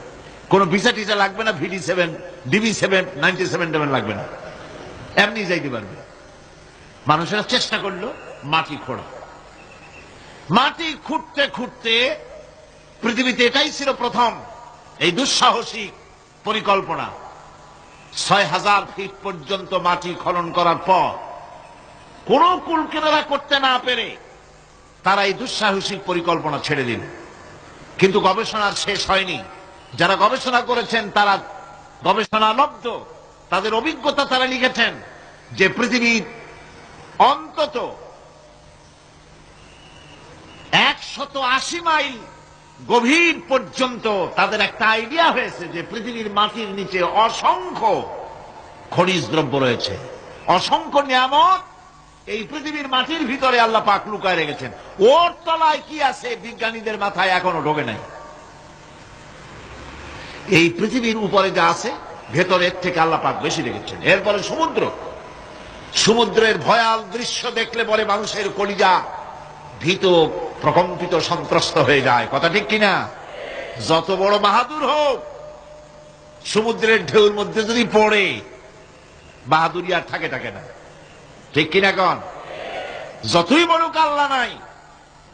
কোনো ভিসা টিসা লাগবে না, VD7 DB7 97 লাগবে না, এমনি যাইতে পারবে। মানুষেরা চেষ্টা করলো মাটি খোঁড়া। মাটি খুঁড়তে খুঁড়তে পৃথিবীতে এটাই ছিল প্রথম এই দুঃসাহসিক পরিকল্পনা। ৬,০০০ ফিট পর্যন্ত মাটি খনন করার পর কোন কুল কিনারা করতে না পেরে তারা এই দুঃসাহসিক পরিকল্পনা ছেড়ে দিল। কিন্তু গবেষণার শেষ হয়নি। যারা গবেষণা করেছেন তারা গবেষণালব্ধ, তাদের অভিজ্ঞতা তারা লিখেছেন যে পৃথিবীর অন্তত ১৮০ মাইল গভীর পর্যন্ত তাদের একটা আইডিয়া হয়েছে যে পৃথিবীর মাটির নিচে অসংখ্য খনিজ দ্রব্য রয়েছে, অসংখ্য নিয়ামত এই পৃথিবীর মাটির ভিতরে আল্লাহ পাক লুকায় রেখেছেন। ওর তলায় কি আছে বিজ্ঞানীদের মাথায় এখনো ঢোকে নাই। এই পৃথিবীর উপরে যা আছে ভেতরের থেকে আল্লাহ পাক বেশি রেখেছেন। এরপরে সমুদ্রের ভয়াল দৃশ্য দেখলে পরে মানুষের কলিজা ভীত প্রকম্পিত সন্ত্রস্ত হয়ে যায়। কথা ঠিক কিনা? যত বড় বাহাদুর হোক সমুদ্রের ঢেউর মধ্যে যদি পড়ে বাহাদুরি আর থাকে না। ঠিক কিনা কন? যতই বড় কাল্লা নাই,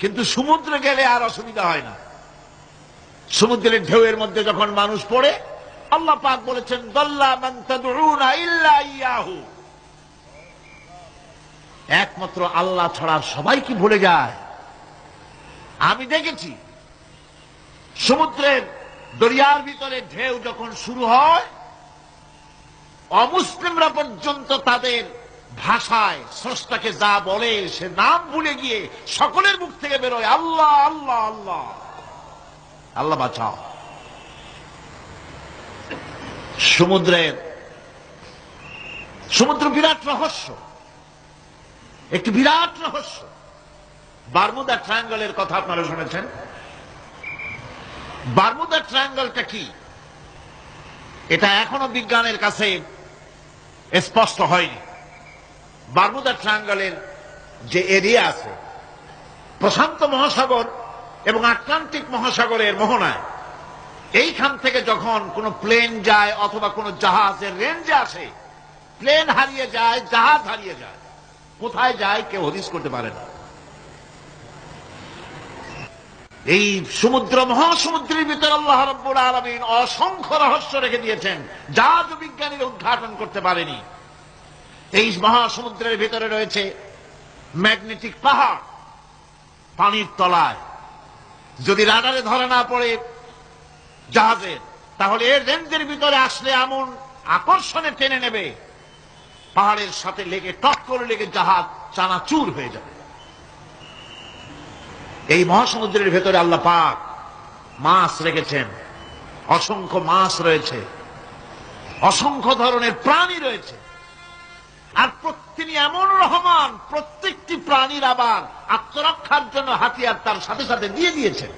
কিন্তু সমুদ্রে গেলে আর অসুবিধা হয় না। সমুদ্রের ঢেউয়ের মধ্যে যখন মানুষ পড়ে আল্লাহ পাক বলেছেন দাল্লা মান তাদউনা ইল্লা ইয়াহু, একমাত্র আল্লাহ ছাড়া সবাই কি ভুলে যায়। আমি দেখেছি সমুদ্রের দরিয়ার ভিতরে ঢেউ যখন শুরু হয় অমুসলিমরা পর্যন্ত তাদের ভাষায় স্রষ্টাকে যা বলে সে নাম ভুলে গিয়ে সকলের মুখ থেকে বেরোয় আল্লাহ আল্লাহ আল্লাহ, আল্লাহ বাঁচাও। সমুদ্র বিরাট রহস্য, একটি বিরাট রহস্য। বারমুদা ট্রায়াঙ্গলের কথা আপনারা শুনেছেন। বারমুদা ট্রায়াঙ্গলটা কি এটা এখনো বিজ্ঞানের কাছে স্পষ্ট হয়নি। বারমুদা ট্রায়াঙ্গলের যে এরিয়া আছে প্রশান্ত মহাসাগর এবং আটলান্টিক মহাসাগরের মোহনায়, এইখান থেকে যখন কোন প্লেন যায় অথবা কোন জাহাজের রেঞ্জে আসে, প্লেন হারিয়ে যায়, জাহাজ হারিয়ে যায়, কোথায় যায় কেউ হদিস করতে পারে না। এই সমুদ্র মহাসমুদ্রের ভিতরে আল্লাহ রাব্বুল আলামিন অসংখ্য রহস্য রেখে দিয়েছেন যা বিজ্ঞানীরা উদ্ঘাটন করতে পারেনি। এই মহাসমুদ্রের ভিতরে রয়েছে ম্যাগনেটিক পাহাড় পানির তলায়। যদি রাডারে ধরা না পড়ে জাহাজের, তাহলে এর রেঞ্জের ভিতরে আসলে এমন আকর্ষণে টেনে নেবে পাহাড়ের সাথে লেগে টক করে লেগে জাহাজ চানাচুর হয়ে যাবে। এই মহাসমুদ্রের ভেতরে আল্লাহ পাক মাছ রেখেছেন, অসংখ্য মাছ রয়েছে, অসংখ্য ধরনের প্রাণী রয়েছে। আর তিনি এমন রহমান, প্রত্যেকটি প্রাণীর আবার আত্মরক্ষার জন্য হাতিয়ার তার সাথে সাথে দিয়ে দিয়েছেন।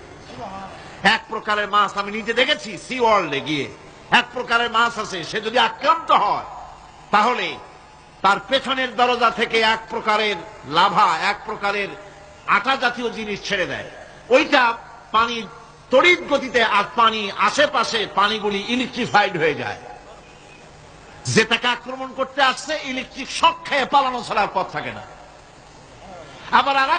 এক প্রকারের মাছ আমি নিজে দেখেছি সি ওয়ার্ল্ডে গিয়ে, এক প্রকারের মাছ আছে সে যদি আক্রান্ত হয় তাহলে তার পেছনের দরজা থেকে এক প্রকারের লাভা, এক প্রকারের আটা জাতীয় জিনিস ছেড়ে দেয়। ওইটা পানি তড়িৎ গতিতে, আর পানি আশেপাশে পানিগুলি ইলেকট্রিফাইড হয়ে যায়। যে তাকে আক্রমণ করতে আসছে ইলেকট্রিক শক খেয়ে পালানো ছাড়ার পথ থাকে না। আবার আর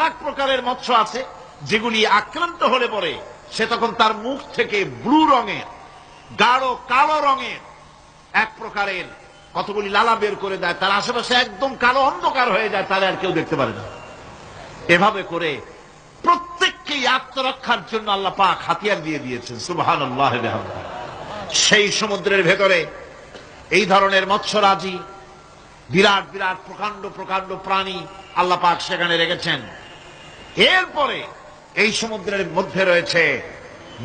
এক প্রকারের মৎস্য আছে যেগুলি আক্রান্ত হলে পরে সে তখন তার মুখ থেকে ব্লু রঙের, গাঢ় কালো রঙের এক প্রকারের কতগুলি লালা বের করে দেয়, তার আশেপাশে একদম কালো অন্ধকার হয়ে যায়, তাহলে আর কেউ দেখতে পারে না। এভাবে করে প্রত্যেককেই আত্মরক্ষার জন্য আল্লাহ পাক হাতিয়ার দিয়ে দিয়েছেন। সুবহানাল্লাহ। সেই সমুদ্রের ভেতরে এই ধরনের মৎস্যরাজি, বিরাট বিরাট প্রকাণ্ড প্রকাণ্ড প্রাণী আল্লাহ পাক সেখানে রেখেছেন। এরপরে এই সমুদ্রের মধ্যে রয়েছে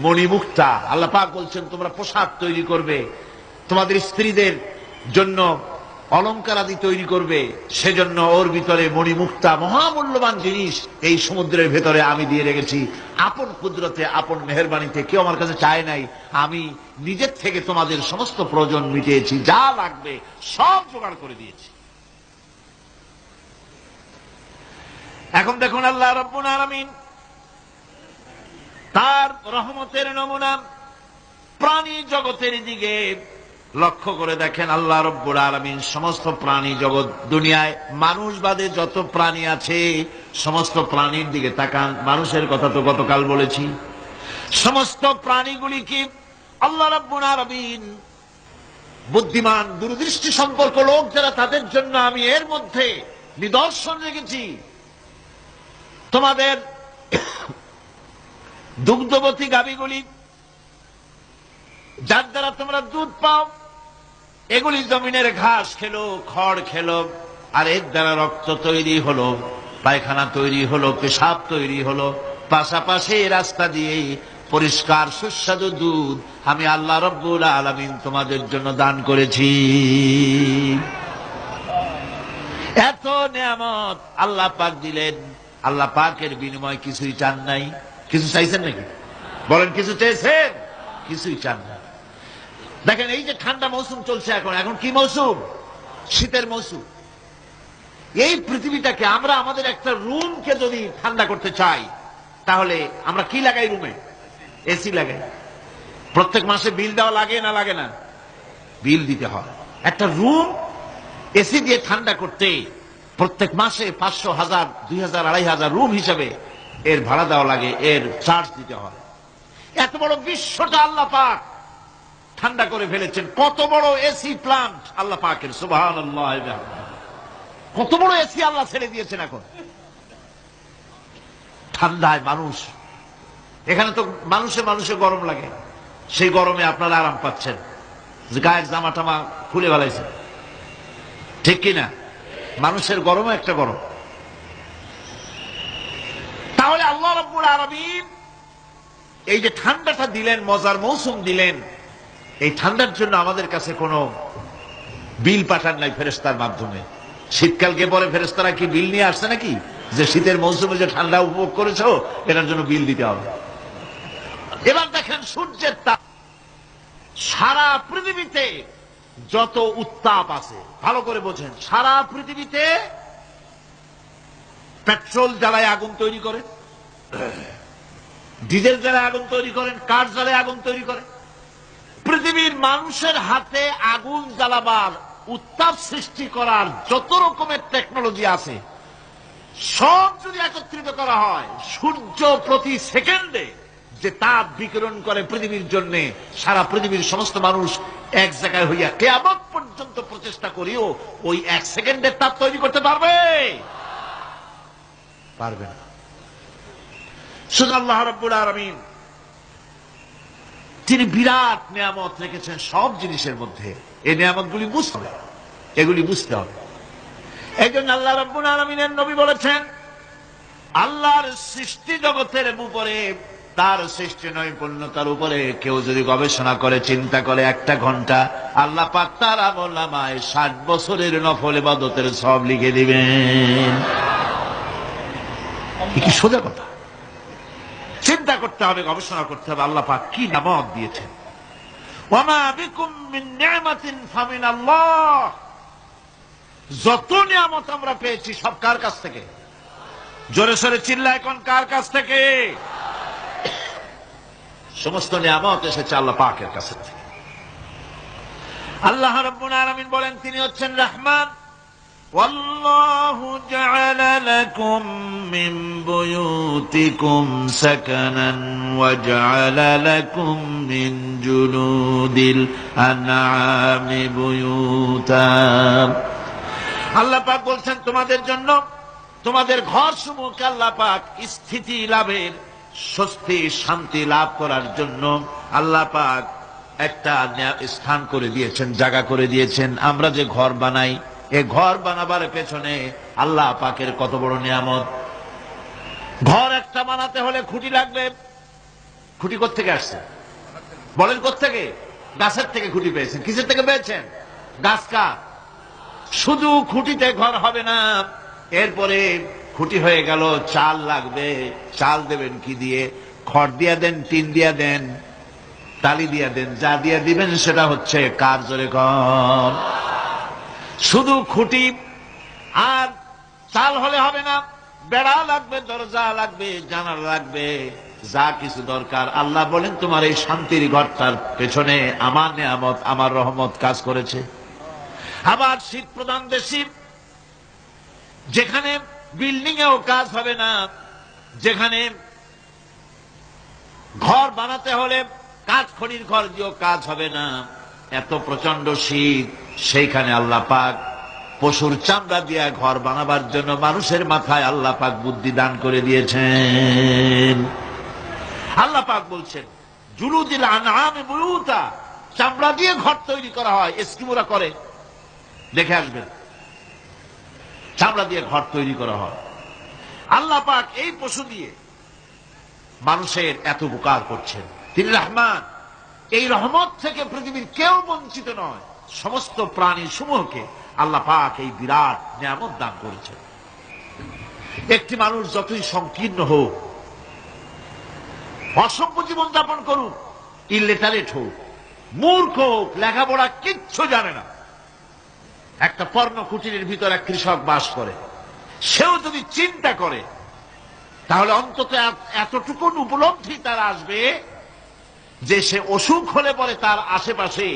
মণিমুক্তা। আল্লাহ পাক বলছেন তোমরা পোশাক তৈরি করবে, তোমাদের স্ত্রীদের জন্য অলংকার আদি তৈরি করবে, সেজন্য ওর ভিতরে মণিমুক্তা মহামূল্যবান জিনিস এই সমুদ্রের ভেতরে আমি দিয়ে রেখেছি। আপন কুদরতে, আপন মেহেরবানিতে, কেউ আমার কাছে চায় নাই, আমি নিজের থেকে তোমাদের সমস্ত প্রয়োজন মিটিয়েছি, যা লাগবে সব জোগাড় করে দিয়েছি। এখন দেখুন আল্লাহ রাব্বুল আলামিন তার রহমতের নমুনা প্রাণী জগতের দিকে লক্ষ্য করে দেখেন। আল্লাহ রাব্বুল আলামিন সমস্ত প্রাণী জগৎ, দুনিয়ায় মানুষ বাদে যত প্রাণী আছে সমস্ত প্রাণীর দিকে তাকান। মানুষের কথা তো গতকাল বলেছি। সমস্ত প্রাণীগুলিকে আল্লাহ রাব্বুল আলামিন বুদ্ধিমান দূরদৃষ্টি সম্পর্ক লোক যারা, তাদের জন্য আমি এর মধ্যে নিদর্শন রেখেছি। তোমাদের দুগ্ধবতী গাভীগুলি, যার দ্বারা তোমরা দুধ পাও, এগুলি জমিনের ঘাস খেলো, খড় খেলো, আর এর দ্বারা রক্ত তৈরি হলো, পায়খানা তৈরি হলো, পেশাব তৈরি হলো, পাশাপাশি রাস্তা দিয়ে পরিষ্কার সুস্বাদু দুধ আমি আল্লাহ রাব্বুল আলামিন তোমাদের জন্য দান করেছি। এত নিয়ামত আল্লাহ পাক দিলেন, আল্লাহ পাকের বিনিময় কিছুই চান নাই। কিছু চাইছেন নাকি? বলেন, কিছু চেয়েছেন? কিছুই চান না। দেখেন এই যে ঠান্ডা মৌসুম চলছে, এখন কি মৌসুম? শীতের মৌসুম। এই পৃথিবীটাকে আমরা আমাদের একটা রুমকে যদি ঠান্ডা করতে চাই, তাহলে আমরা কি লাগাই? রুমে এসি লাগাই। প্রত্যেক মাসে বিল দেওয়া লাগে না লাগে না? বিল দিতে হয়। একটা রুম এসি দিয়ে ঠান্ডা করতে প্রত্যেক মাসে 500, 1000, 2000, 2500 রুম হিসাবে এর ভাড়া দেওয়া লাগে, এর চার্জ দিতে হয়। এত বড় বিশ্বটা আল্লাহ পাক ঠান্ডা করে ফেলেছেন। কত বড় এসি প্লান্ট আল্লাহ পাকের, সুবহানাল্লাহ। কত বড় এসি আল্লাহ ছেড়ে দিয়েছেন। এখন ঠান্ডায় মানুষ, এখানে তো মানুষে গরম লাগে, সেই গরমে আপনারা আরাম পাচ্ছেন, যে গায়ের জামা টামা খুলে ফেলাইছেন, ঠিক কিনা? মানুষের গরমও একটা গরম। তাহলে আল্লাহ রাব্বুল আলামিন এই যে ঠান্ডাটা দিলেন, মজার মৌসুম দিলেন, এই ঠান্ডার জন্য আমাদের কাছে কোনো বিল পাঠান নাই ফেরেশতার মাধ্যমে। শীতকালকে পরে ফেরেশতারা কি বিল নিয়ে আসছে নাকি, যে শীতের মৌসুমে যে ঠান্ডা উপভোগ করেছো এটার জন্য বিল দিতে হবে? এবার দেখেন সূর্যের তাপ, সারা পৃথিবীতে যত উত্তাপ আছে, ভালো করে বোঝেন, সারা পৃথিবীতে পেট্রোল জ্বালায় আগুন তৈরি করে, ডিজেল জ্বালায় আগুন তৈরি করেন, কাঠ জ্বালায় আগুন তৈরি করে। পৃথিবীর মানুষের হাতে আগুন জ্বালাবার, উত্তাপ সৃষ্টি করার যত রকমের টেকনোলজি আছে, সব যদি একত্রিত করা হয়, সূর্য প্রতি সেকেন্ডে যে তাপ বিকিরণ করে পৃথিবীর জন্য, সারা পৃথিবীর সমস্ত মানুষ এক জায়গায় হইয়া কিয়ামত পর্যন্ত প্রচেষ্টা করিও ওই 1 সেকেন্ডের তাপ তৈরি করতে পারবে? পারবে না। শুধু আল্লাহ রাব্বুল আলামিন তিনি বিরাট নিয়ামত রেখেছেন সব জিনিসের মধ্যে। এই নিয়ামতগুলি বুঝতে হবে, এগুলি বুঝতে হবে। এই জন্য আল্লাহ রাব্বুল আলামিনের নবী বলেছেন, আল্লাহর সৃষ্টি জগতের উপরে, তার সৃষ্টি নৈপুণ্যতার উপরে কেউ যদি গবেষণা করে, চিন্তা করে 1 ঘন্টা, আল্লাহ পাক তার আমলনামায় 60 বছরের নফল ইবাদতের সব লিখে দিবেন। কি সোজা কথা। চিন্তা করতে হবে, গবেষণা করতে হবে, আল্লাহ পাক কি নিয়ামত দিয়েছেন। ওয়ামা বিকুম মিন নি'মাতিন ফামিনাল্লাহ। যত নিয়ামত আমরা পেয়েছি সব কার কাছ থেকে? জোরে সোরে চিল্লায় কোন, কার কাছ থেকে? সমস্ত নিয়ামত এসেছে আল্লাহ পাকের কাছ থেকে। আল্লাহ রাব্বুল আলামিন বলেন তিনি হচ্ছেন রহমান। ওয়াল্লাহু জাআলা লাকুম মিন বুয়ুতিকুম সাকানান ওয়া জাআলা লাকুম মিন জুলুদিল আনআমি বুয়ুতা। আল্লাহ পাক বলছেন তোমাদের জন্য, তোমাদের ঘর সমূহকে আল্লাহ পাক স্থিতি লাভের, স্বস্তি শান্তি লাভ করার জন্য আল্লাহ পাক একটা স্থান করে দিয়েছেন, জায়গা করে দিয়েছেন। আমরা যে ঘর বানাই, এই ঘর বানাবার পেছনে আল্লাহ পাকের কত বড় নিয়ামত। ঘর একটা বানাতে হলে খুঁটি লাগবে। খুঁটি কোত্থেকে আসছে বলেন? কোত্থেকে? গাছের থেকে খুঁটি পেয়েছেন। কিসের থেকে পেয়েছেন? গাছ কাঠ। শুধু খুঁটিতে ঘর হবে না, এরপরে খুঁটি হয়ে গেল, চাল লাগবে। চাল দেবেন কি দিয়ে? খড় দিয়া দেন, টিন দিয়া দেন, টালি দিয়া দেন, যা দিয়া দিবেন সেটা হচ্ছে কার? জোরে কর। শুধু খুঁটি আর চাল হলে হবে না, বেড়া লাগবে, দরজা লাগবে, জানালা লাগবে, যা কিছু দরকার। আল্লাহ বলেন তোমার এই শান্তির ঘরটার পেছনে আমার নিয়ামত, আমার রহমত কাজ করেছে। আবার শীত প্রধান দেশে, যেখানে বিল্ডিং এও কাজ হবে না, যেখানে ঘর বানাতে হলে কাঠ খড়ির ঘর দিয়েও কাজ হবে না, এত প্রচন্ড শীত, সেইখানে আল্লাহ পাক পশুর চামড়া দিয়ে ঘর বানাবার জন্য মানুষের মাথায় আল্লাহ পাক বুদ্ধি দান করে দিয়েছেন। আল্লাহ পাক বলছেন জুলুদিল আনআমি বুয়ুতা, চামড়া দিয়ে ঘর তৈরি করা হয়। এস্কিমোরা করে, দেখে আসবেন, চামড়া দিয়ে ঘর তৈরি করা হয়। আল্লাহ পাক এই পশু দিয়ে মানুষের এত উপকার করছেন। তিনি রহমান। এই রহমত থেকে পৃথিবীর কেউ বঞ্চিত নয়। সমস্ত প্রাণী সমূহকে আল্লাহ পাক এই বিরাট নিয়ামত দান করেছেন। একটি মানুষ যতই সংকীর্ণ হোক, অসভ্য জীবন যাপন করুক, ইলিটারেট হোক, মূর্খ হোক, লেখাপড়া কিচ্ছু জানে না, একটা পর্ণ কুটিরের ভিতর এক কৃষক বাস করে, সেও যদি চিন্তা করে তাহলে অন্তত এতটুকু উপলব্ধি তার আসবে যে সে অসুখ হলে পরে তার আশেপাশে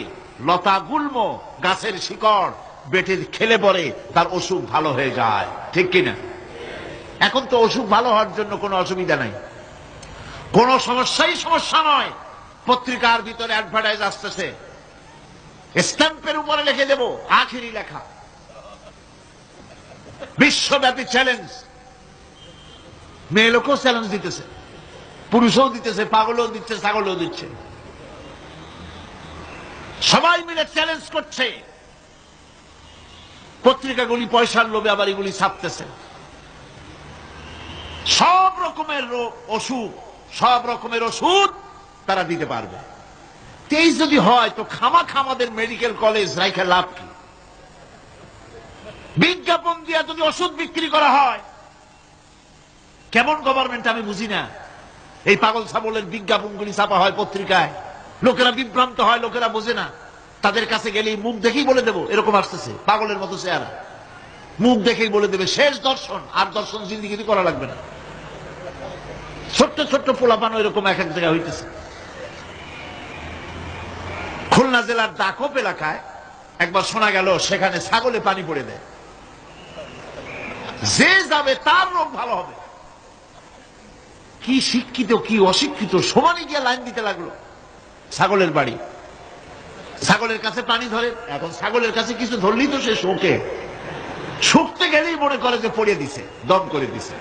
লতা গুল্ম, গাছের শিকড় বেটে খেলে পরে তার অসুখ ভালো হয়ে যায়। ঠিক কিনা? এখন তো অসুখ ভালো হওয়ার জন্য কোনো অসুবিধা নাই, কোনো সমস্যাই সমস্যা নয়। পত্রিকার ভিতরে অ্যাডভার্টাইজ আসতেছে, স্ট্যাম্পের উপরে লিখে দেব, আখেরি লেখা, বিশ্বব্যাপী চ্যালেঞ্জ। মেয়ে লোকও চ্যালেঞ্জ দিতেছে, পুরুষও দিতেছে, পাগলও দিচ্ছে, ছাগলও দিচ্ছে, সবাই মিলে চ্যালেঞ্জ করছে। পত্রিকাগুলি পয়সার লোভে আবার এগুলি ছাপতেছে। সব রকমের অসুখ, সব রকমের ওষুধ তারা দিতে পারবে। তেইশ যদি হয় তো খামাখা আমাদের মেডিকেল কলেজ রাইখা লাভ কি? বিজ্ঞাপন দিয়া যদি ওষুধ বিক্রি করা হয়, কেমন গভর্নমেন্ট আমি বুঝি না। এই পাগল ছাগলের বিজ্ঞাপনগুলি ছাপা হয় পত্রিকায়, লোকেরা বিভ্রান্ত হয়, লোকেরা বোঝে না। তাদের কাছে গেলেই মুখ দেখেই বলে দেবো এরকম আসতেছে, পাগলের মতো চেহারা, মুখ দেখেই বলে দেবে শেষ দর্শন। আর দর্শন জিন্দিগিতে করা লাগবে না। ছোট্ট ছোট্ট পোলাপানো এরকম এক এক জায়গায় হইতেছে। খুলনা জেলার দাকপ এলাকায় একবার শোনা গেল সেখানে ছাগলে পানি পড়ে দেয়, যে যাবে তার রোগ ভালো হবে। কি শিক্ষিত কি অশিক্ষিত সমানে গিয়ে লাইন দিতে লাগলো। ছাগলের বাড়ি, ছাগলের কাছে পানি ধরে। এখন ছাগলের কাছে কিছু ধরলেই তো সে শোকে, শুকতে গেলেই মনে করে যে পড়িয়ে দিছে, দম করে দিছে,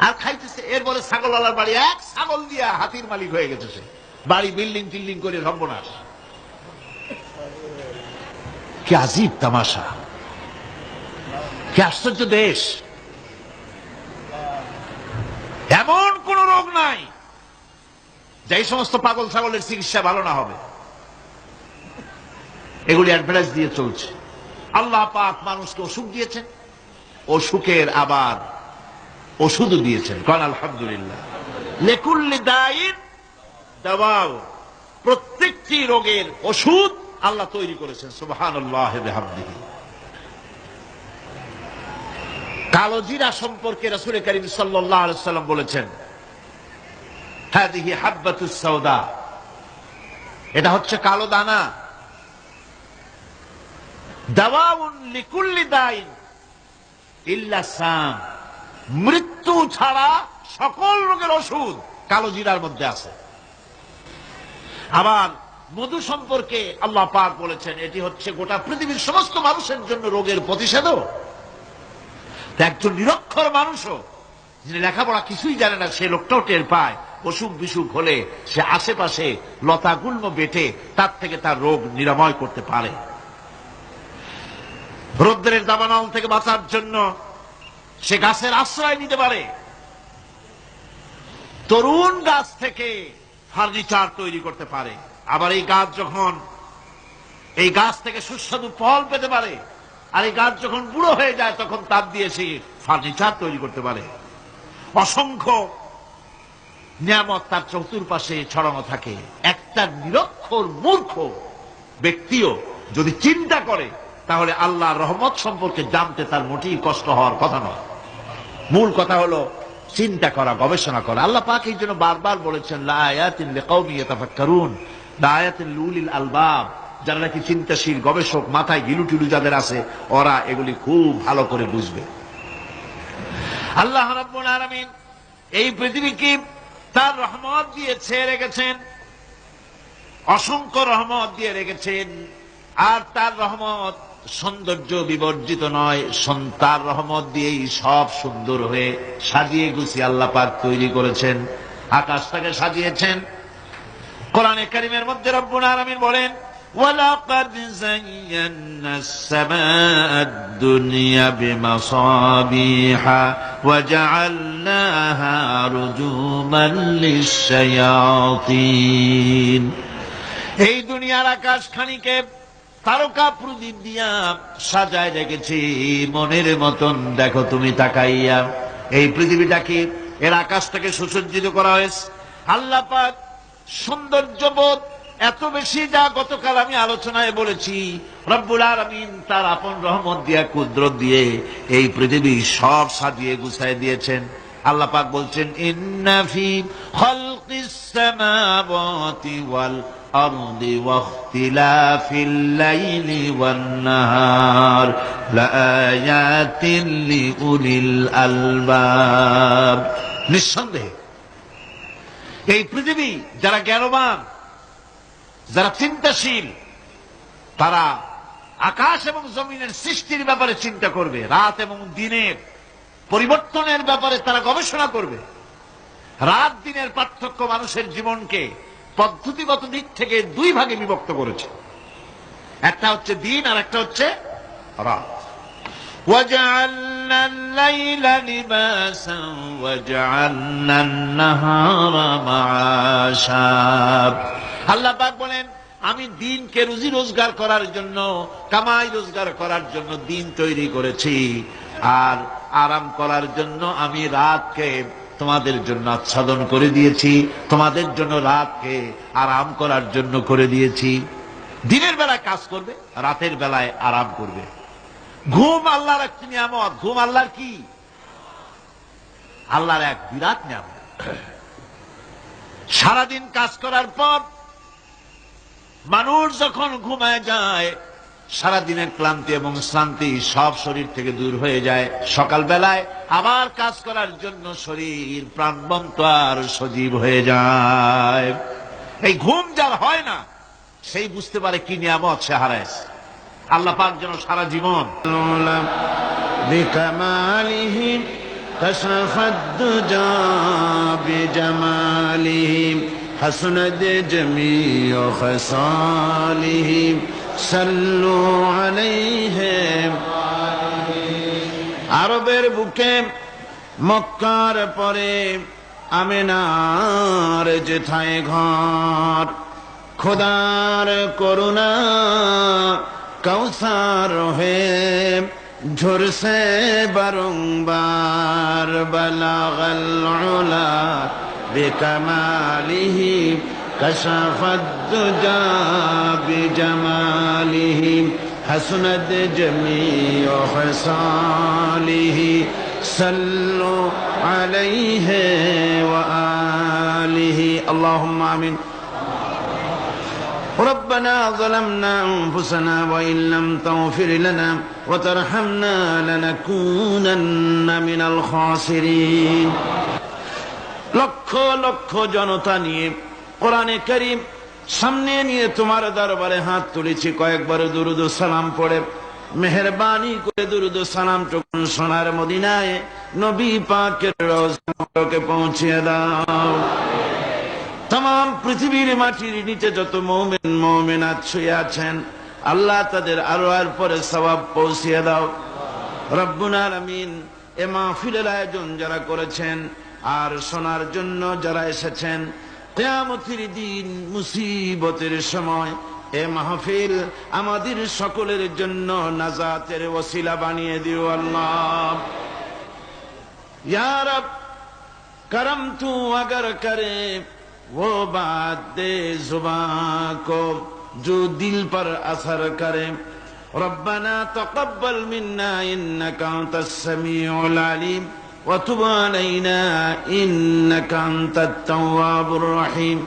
আর খাইতেছে। এরপরে ছাগলওয়ালার বাড়ি এক ছাগল দিয়া হাতির মালিক হয়ে গেছে সে, বাড়ি বিল্ডিং টিল্ডিং করে সর্বনাশ। কি আজীব তামাশা, কি আশ্চর্য দেশ। এমন কোন রোগ নাই যে এই সমস্ত পাগল ছাগলের চিকিৎসা ভালো না হবে। এগুলি অ্যাডভার্টাইজ দিয়ে চলছে। আল্লাহ পাক মানুষকে অসুখ দিয়েছেন, অসুখের আবার ওষুধও দিয়েছেন। কারণ আলহামদুলিল্লাহ, লিকুল্লি দাইন দাওয়া, প্রত্যেকটি রোগের ওষুধ আল্লাহ তৈরি করেছেন। সুবহানাল্লাহি ওয়া বিহামদিহি। কালো জিরা সম্পর্কে রাসূল করিম সাল্লাল্লাহু আলাইহি ওয়াসাল্লাম বলেছেন, হাদিহি হাব্বাতুস সাওদা, এটা হচ্ছে কালো দানা। দাওয়াউন লিকুল্লি দাইন ইল্লা সাম, মৃত্যু ছাড়া সকল রোগের ওষুধ কালো জিরার মধ্যে আছে। আবার মধু সম্পর্কে আল্লাহ পাক বলেছেন এটি হচ্ছে গোটা পৃথিবীর সমস্ত মানুষের জন্য রোগের প্রতিষেধক। একজন নিরক্ষর মানুষও, যিনি লেখাপড়া কিছুই জানে না, সে লোকটাও টের পায় অসুখ বিসুখ হলে সে আশেপাশে লতাগুল্ম বেটে তার থেকে তার রোগ নিরাময় করতে পারে। রৌদ্রের দাবানল থেকে বাঁচার জন্য সে গাছের আশ্রয় নিতে পারে। তরুণ গাছ থেকে ফার্নিচার তৈরি করতে পারে। আবার এই গাছ যখন এই গাছ থেকে সুস্বাদু ফল পেতে পারে, আর এই গাছ যখন বুড়ো হয়ে যায় তখন তার দিয়ে সে ফার্নিচার তৈরি করতে পারে। অসংখ্য নিয়ামত তার চতুর্পাশে ছড়ানো থাকে। একটা নিরক্ষর মূর্খ ব্যক্তিও যদি চিন্তা করে তাহলে আল্লাহর রহমত সম্পর্কে জানতে তার মোটেই কষ্ট হওয়ার কথা নয়। মূল কথা হলো চিন্তা করা, গবেষণা করা। আল্লাহ পাক এই জন্য বারবার বলেছেন লা আয়াতিন লিকাউমিন ইয়াতাফাক্কারুন, লা আয়াতিন লিউলিল আলবাব। যারা নাকি চিন্তাশীল, গবেষক, মাথায় গিলু টিলু যাদের আছে, ওরা এগুলি খুব ভালো করে বুঝবে। আল্লাহ রাব্বুল আলামিন এই পৃথিবীকে তার রহমত দিয়ে ছেড়ে রেখেছেন, অসংখ্য রহমত দিয়ে রেখেছেন। আর তার রহমত সৌন্দর্য বিবর্জিত নয়, তার রহমত দিয়েই সব সুন্দর হয়ে সাজিয়ে গুছিয়ে আল্লাহ পাক তৈরি করেছেন। আকাশটাকে সাজিয়েছেন। কোরআনে কারীমের মধ্যে রব্বুল আলামিন বলেন ওয়ালাকাদ যায়্যানাস সামাআদ দুনিয়া বিমাসাবিহা ওয়া জাআলনাহা রুজুমান লিশ-শায়াতিন। এই দুনিয়ার আকাশখানিকে তারকা প্রদীপ দিয়া সাজায় রেখেছি মনের মতন। দেখো তুমি তাকাইয়া, এই পৃথিবীটাকে, এর আকাশটাকে সুসজ্জিত করা হয়েছে। আল্লাহ পাক সৌন্দর্যবোধ এত বেশি, যা গতকাল আমি আলোচনায় বলেছি, রব্বুল আলামিন তার আপন রহমত দিয়া, কুদরত দিয়ে এই পৃথিবী সব সাজিয়ে গুছায় দিয়েছেন। আল্লাহ পাক বলছেন ইন্না ফি খালকিস সামাওয়াতি ওয়াল আরদি ওয়াখতিলাফিল লাইলি ওয়ান নাহার লাআয়াতিন লিউলিল আলবাব। নিঃসন্দেহে এই পৃথিবী যারা জ্ঞানবান, যারা চিন্তাশীল, তারা আকাশ এবং জমিনের সৃষ্টির ব্যাপারে চিন্তা করবে, রাত এবং দিনের পরিবর্তনের ব্যাপারে তারা গবেষণা করবে। রাত দিনের পার্থক্য মানুষের জীবনকে পদ্ধতিগত দিক থেকে দুই ভাগে বিভক্ত করেছে। একটা হচ্ছে দিন আর একটা হচ্ছে রাত। وَجَعَلْنَا اللَّيْلَ لِبَاسًا وَجَعَلْنَا النَّهَارَ مَعَاشًا। আল্লাহ পাক বলেন আমি দিনকে রুজি রোজগার করার জন্য, কামাই রোজগার করার জন্য দিন তৈরি করেছি, আর আরাম করার জন্য আমি রাতকে তোমাদের জন্য আচ্ছাদন করে দিয়েছি। তোমাদের জন্য রাতকে আরাম করার জন্য করে দিয়েছি। দিনের বেলায় কাজ করবে, রাতের বেলায় আরাম করবে। ঘুম আল্লাহর এক নিয়ামত। ঘুম আল্লাহর কি? আল্লাহর এক বিরাট নিয়ামত। সারাদিন কাজ করার পর মানুষ যখন ঘুমায় যায়, সারাদিনের ক্লান্তি এবং শ্রান্তি সব শরীর থেকে দূর হয়ে যায়। সকাল বেলায় আবার কাজ করার জন্য শরীর প্রাণবন্ত আর সজীব হয়ে যায়। এই ঘুম যার হয় না, সেই বুঝতে পারে কি নিয়ামত সে হারাইছে। আল্লাহ পাক যেন সারা জীবন বিকামালিহি কাশাফাদ দুজা বিজামালিহি হাসনাত জামিউ খাসালিহি সাল্লু আলাইহি। আরবের বুকে মক্কার পরে আমিনার যেথায় ঘর, খোদার করুণা কৌসার হয়ে ঝরসে বারংবার বালাগাল উলা বিকামালিহি কাশাফাদ দুজা বিজামালিহি হাসনাত জামিউ খাসালিহি সাল্লু আলাইহি ওয়া আলিহি। আল্লাহুম্মা আমিন। ربنا ظلمنا أنفسنا وإن لم تغفر لنا وترحمنا لنكونن من الخاسرين। লক্ষ লক্ষ জনতা নিয়ে কোরআনে কারীম সামনে নিয়ে তোমার দরবারে হাত তুলেছি। কয়েকবার দুরূদ ও সালাম পড়ে মেহেরবানি করে দুরূদ ও সালাম টুকুন সোনার মদিনায় নবী পাকের রওজা ওকে পৌঁছিয়ে দাও। তাম পৃথিবীর মাটির নিচে যত মুমিন মুমিনাত শুয়ে আছেন, আল্লাহ তাদের আরোয়ার পরে সওয়াব পৌঁছিয়ে দাও। রব্বুল আলামিন এ মাহফিলের আয়োজন যারা করেছেন আর শোনার জন্য যারা এসেছেন, কিয়ামতের দিন মুসিবতের সময় এ মাহফিল আমাদের সকলের জন্য নাজাতের ওসিলা বানিয়ে দিও আল্লাহ। ইয়া রব करम तू अगर करे वो बात दे जुबां को जो दिल पर असर करे। रब्बना तक़ब्बल मिन्ना इन्नका अंतस समीउल अलीम व तुब अलैना इन्नका अंतत तव्वाबुर रहीम।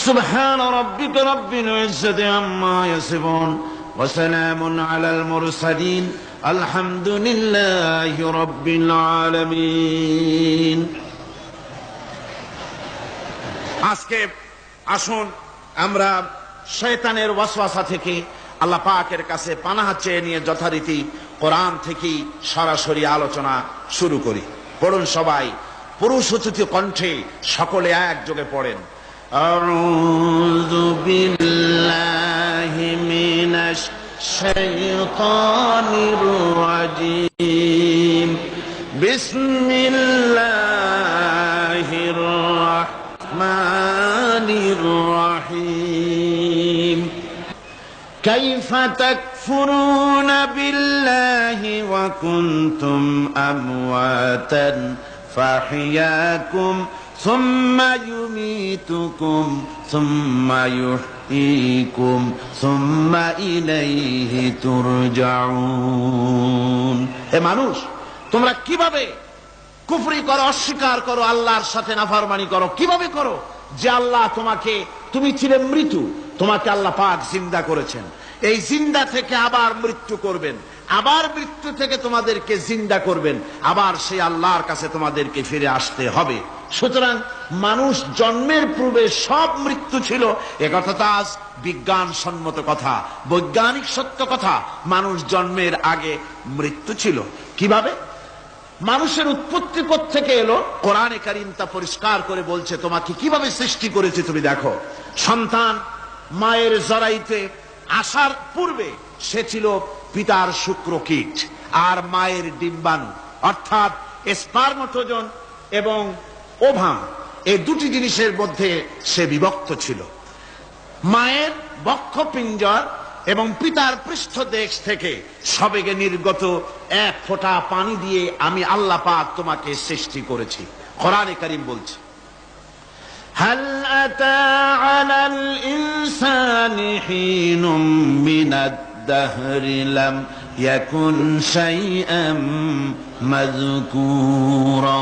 सुब्हान रब्बिका रब्बिल इज्जति अम्मा यसिफून व सलामुन अलल मुरसलीन আলহামদুলিল্লাহি রাব্বিল আলামিন। আজকে আসুন আমরা শয়তানের ওয়াসওয়াসা থেকে আল্লাহ পাকের কাছে পানাহ চেয়ে নিয়ে যথারীতি কোরআন থেকে সরাসরি আলোচনা শুরু করি। পড়ুন সবাই পুরুষোচিত কণ্ঠে, সকলে একযোগে পড়েন। আউযু বিল্লাহি মিনাশ শাইতানির রাজিম। বিসমিল্লাহির রাহমানির রাহিম। কাইফা তাকফুরুনা বিল্লাহি ওয়া কুনতুম আমওয়াতান ফাহিয়াকুম সুম্মা ইউমীতুকুম সুম্মা ইউহয়ীকুম সুম্মা ইলাইহি তুরজাউন। হে মানুষ, তোমরা কিভাবে কুফরি করো, অস্বীকার করো, আল্লাহর সাথে নাফরমানি করো? কিভাবে করো? যে আল্লাহ তুমি ছিলে মৃত্যু, তোমাকে আল্লাহ পাক জিন্দা করেছেন, এই জিন্দা থেকে আবার মৃত্যু করবেন, আবার মৃত্যু থেকে তোমাদেরকে জিন্দা করবেন, আবার সেই আল্লাহর কাছে তোমাদেরকে ফিরে আসতে হবে। সুতরাং মানুষ জন্মের পূর্বে সব মৃত্যু ছিল, একথা তো আজ বিজ্ঞানসম্মত কথা, বৈজ্ঞানিক সত্য কথা। মানুষ জন্মের আগে মৃত্যু ছিল। কিভাবে? মানুষের উৎপত্তি কোত্থেকে এলো? কোরআনে কারীম তা পরিষ্কার করে বলছে। তোমাকে কিভাবে সৃষ্টি করেছে তুমি দেখো। সন্তান মায়ের জরাইতে আসার পূর্বে সে ছিল পিতার শুক্রকীট আর মায়ের ডিম্বাণু, অর্থাৎ স্পার্মটোজোন এবং ওভাম, এই দুটি জিনিসের মধ্যে সে বিভক্ত ছিল। মায়ের বক্ষপিঞ্জর এবং পিতার পৃষ্ঠদেশ থেকে সবেগে নির্গত এক ফোঁটা পানি দিয়ে আমি আল্লাহ পাক তোমাকে সৃষ্টি করেছি। কোরআনে কারীম বলছে, হাল আতা আলাল ইনসানি হিনুম মিনাদ দাহরি লাম ইয়াকুন শাইআম মাযকুরা।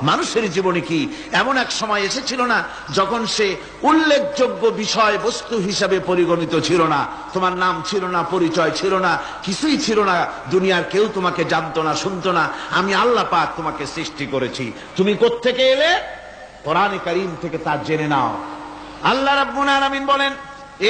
মানুষের জীবনে কি এমন এক সময় এসেছিল না যখন সে উল্লেখযোগ্য বিষয় বস্তু হিসাবে পরিগণিত ছিল না? তোমার নাম ছিল না, পরিচয় ছিল না, কিছুই ছিল না, দুনিয়ার কেউ তোমাকে জানতো না, শুনতো না। আমি আল্লাহ পাক তোমাকে সৃষ্টি করেছি। তুমি কোত্থেকে এলে? কোরআনে কারীম থেকে তা জেনে নাও। আল্লাহ রাব্বুল আলামিন বলেন,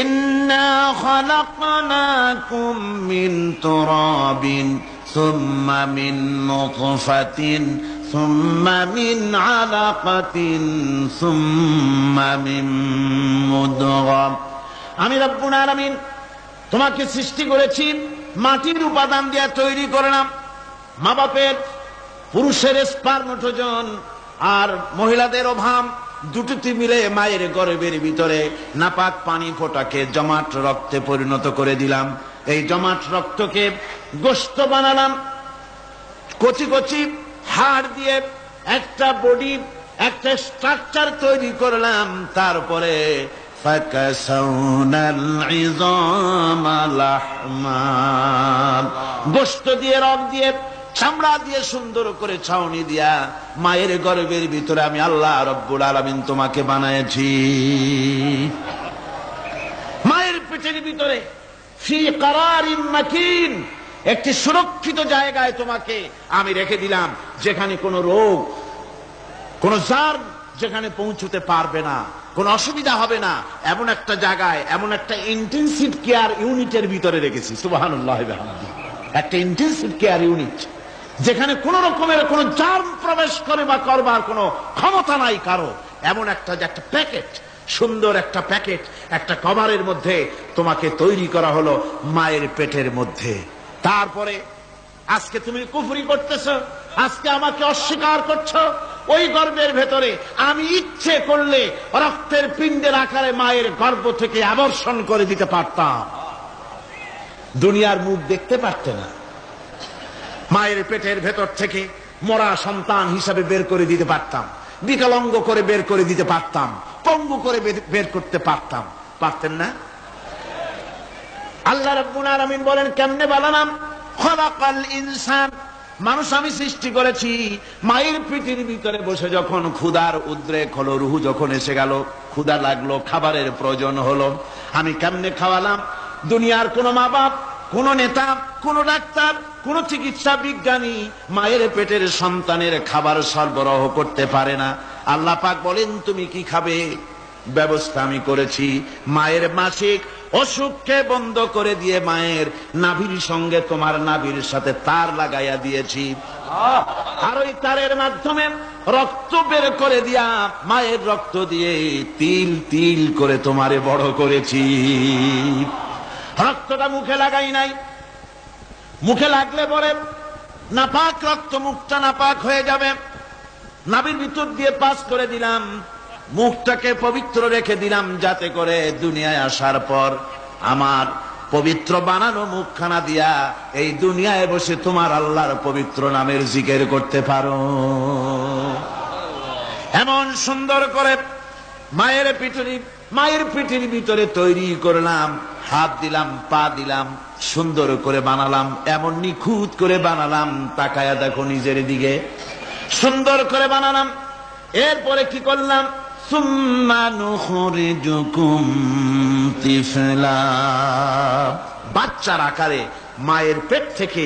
ইন্না খালাকনাকুম মিন তুরাবিন সুম্মা মিন নুতফাতিন সুম্মা মিন আলাকাতিন সুম্মা মিন মুদগা। আমি রাব্বুল আলামিন তোমাকে সৃষ্টি করেছি, মাটির উপাদান দিয়ে তৈরি করলাম। মা বাপের পুরুষের স্পার্মটোজোন আর মহিলাদের ওভাম দুটিতে মিলে মায়ের গর্ভের ভিতরে নাপাক পানি ফোঁটাকে জমাট রক্তে পরিণত করে দিলাম। এই জমাট রক্তকে গোশত বানালাম, কচি কচি হাড় দিয়ে একটা বডি, একটা স্ট্রাকচার তৈরি করলাম। তারপরে ফাকাসাউনাল ইযামা লাহমা, গোশত দিয়ে, রগ দিয়ে, চামড়া দিয়ে সুন্দর করে ছাউনি দিয়া মায়ের গর্ভের ভিতরে আমি আল্লাহ রব্বুল আলামিন তোমাকে বানাইছি। মায়ের পেটের ভিতরে ফি কারারিন মাকিন, একটি সুরক্ষিত জায়গায় তোমাকে আমি রেখে দিলাম, যেখানে কোনো রোগ, কোনো জার্ম যেখানে পৌঁছতে পারবে না, কোনো অসুবিধা হবে না। এমন একটা জায়গায়, এমন একটা ইন্টেনসিভ কেয়ার ইউনিটের ভিতরে রেখেছি। সুবহানাল্লাহি ওয়া বিহামদিহি। একটা ইন্টেনসিভ কেয়ার ইউনিট, যেখানে কোন রকমের কোন জার্ম প্রবেশ করে বা করবার কোনো ক্ষমতা নাই কারো, এমন একটা যে একটা প্যাকেট, সুন্দর একটা প্যাকেট, একটা কভারের মধ্যে তোমাকে তৈরি করা হলো মায়ের পেটের মধ্যে। তারপরে আজকে তুমি কুফরি করতেছো, আজকে আমাকে অস্বীকার করছো। ওই গর্ভের ভেতরে আমি ইচ্ছে করলে রক্তের পিণ্ডের আকারে মায়ের গর্ভ থেকে আবর্ষণ করে দিতে পারতাম, দুনিয়ার মুখ দেখতে পারতে না। মায়ের পেটের ভেতর থেকে মরা সন্তান হিসাবে বের করে দিতে পারতাম, বিকলাঙ্গ করে বের করে দিতে পারতাম, পঙ্গু করে বের করতে পারতাম, পারতেন না? আল্লাহ রাব্বুল আলামিন বলেন কেমনে বানালাম? খলাকাল ইনসান, মানুষ আমি সৃষ্টি করেছি মায়ের পিঠের ভিতরে বসে। যখন ক্ষুধার উদ্রেক হলো, রুহু যখন এসে গেল, ক্ষুধা লাগলো, খাবারের প্রয়োজন হলো, আমি কেমনে খাওয়ালাম? দুনিয়ার কোন মা বাপ, কোন নেতা, কোন ডাক্তার, কোন চিকিৎসা বিজ্ঞানী মায়ের পেটের সন্তানের খাবার সরবরাহ করতে পারে না। আল্লাহ পাক বলেন তুমি কি খাবে? ব্যবস্থা আমি করেছি। মায়ের মাসিক অসুখকে বন্ধ করে দিয়ে মায়ের নাভির সঙ্গে তোমার নাভির সাথে তার লাগাইয়া দিয়েছি, আর ওই তারের মাধ্যমে রক্ত বের করে দিয়া মায়ের রক্ত দিয়ে তিল তিল করে তোমারে বড় করেছি। রক্তটা মুখে লাগাই নাই, মুখে লাগলে পরে নাপাক রক্ত, মুখটা নাপাক হয়ে যাবে। নাভির ভিতর দিয়ে পাস করে দিলাম, মুখটাকে পবিত্র রেখে দিলাম, যাতে করে দুনিয়ায় আসার পর আমার পবিত্র বানানো মুখখানা দিয়া এই দুনিয়ায় বসে তোমার আল্লাহর পবিত্র নামের জিকির করতে পারো। এমন সুন্দর করে মায়ের পিঠের ভিতরে তৈরি করলাম, হাত দিলাম, পা দিলাম, সুন্দর করে বানালাম, এমন নিখুঁত করে বানালাম, তাকায়া দেখো নিজের দিকে, সুন্দর করে বানালাম। এরপরে কি করলাম? সুম্মা নুখরিজুকুম তিফলা, বাচ্চার আকারে মায়ের পেট থেকে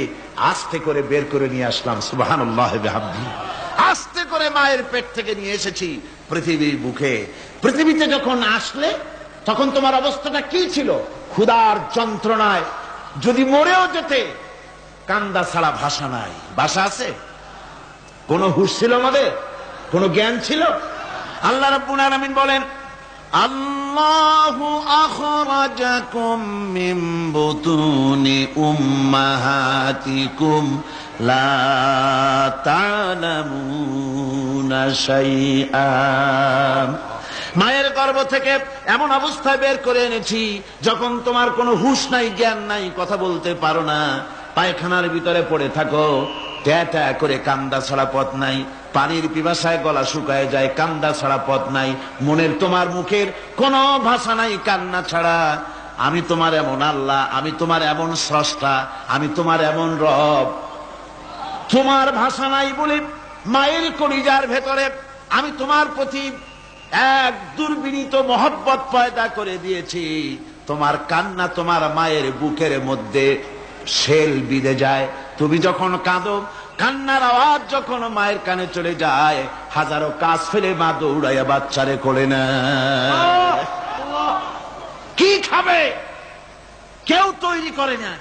আস্তে করে বের করে নিয়ে আসলাম। সুবহানাল্লাহ বিহামদিহি, আস্তে করে মায়ের পেট থেকে নিয়ে এসেছি পৃথিবীর বুকে। পৃথিবীতে যখন আসলে তখন তোমার অবস্থাটা কি ছিল? ক্ষুধার যন্ত্রণায় যদি মরেও যেতে, কান্দা ছাড়া ভাষা নাই। ভাষা আছে? কোন হুঁশ ছিল আমাদের? কোন জ্ঞান ছিল? আল্লাহ রাব্বুল আলামিন বলেন আল্লাহু আখরাজাকুম মিন বুতুনি উম্মাহাতিকুম লা তা'লামুনা শাইআ, মায়ের গর্ভ থেকে এমন অবস্থায় বের করে এনেছি যখন তোমার কোনো হুঁশ নাই, জ্ঞান নাই, কথা বলতে পারো না, পায়খানার ভিতরে পড়ে থাকো, ট্যাটা করে কান্দা ছাড়া পথ নাই, পানির পিপাসায় গলা শুকায় যায়, কান্দা ছাড়া পথ নাই, মনের তোমার মুখের কোনো ভাষা নাই কান্না ছাড়া। আমি তোমার এমন আল্লাহ, আমি তোমার এমন স্রষ্টা, আমি তোমার এমন রব। তোমার ভাষা নাই বলে মায়ের কলিজার ভেতরে আমি তোমার প্রতি এক দুর্বিনীত মহব্বত পয়দা করে দিয়েছি। তোমার কান্না তোমার মায়ের বুকের মধ্যে শেল বিঁধে যায়। তুমি যখন কাঁদো, কান্নার আওয়াজ যখন মায়ের কানে চলে যায়, হাজারো কাজ ফেলে মা দৌড়াইয়া বাচ্চারে কোলে নেয়। কি খাবে কেউ তৈরি করে না।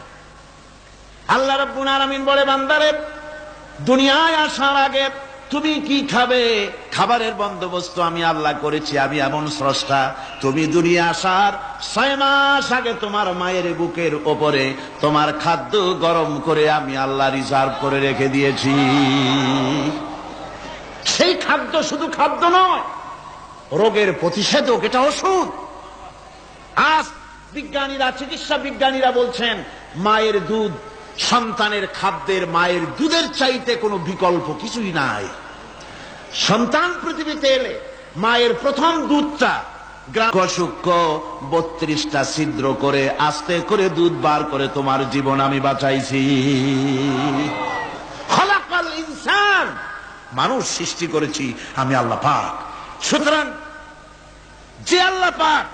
আল্লাহ রাব্বুল আলামিন বলে বান্দারে, দুনিয়ায় আসার আগে তুমি কি খাবে, খাবারের বন্দোবস্ত আমি আল্লাহ করেছি, আমি এমন স্রষ্টা। তুমি দুনিয়া আসার 6 মাস আগে তোমার মায়ের বুকের ওপরে তোমার খাদ্য গরম করে আমি আল্লাহ রিজার্ভ করে রেখে দিয়েছি। সেই খাদ্য শুধু খাদ্য নয়, রোগের প্রতিষেধক, এটা ওষুধ। আজ বিজ্ঞানীরা, চিকিৎসা বিজ্ঞানীরা বলছেন মায়ের দুধ সন্তানের খাদ্যের, মায়ের দুধের চাইতে কোনো বিকল্প কিছুই নাই। সন্তান পৃথিবীতে এলে মায়ের প্রথম দুধটা সূক্ষ্ম 32টা ছিদ্র করে আস্তে করে দুধ বার করে তোমার জীবন আমি বাঁচাইছি। খলাকাল ইনসান, মানুষ সৃষ্টি করেছি আমি আল্লাহ পাক। সুতরাং যে আল্লাহ পাক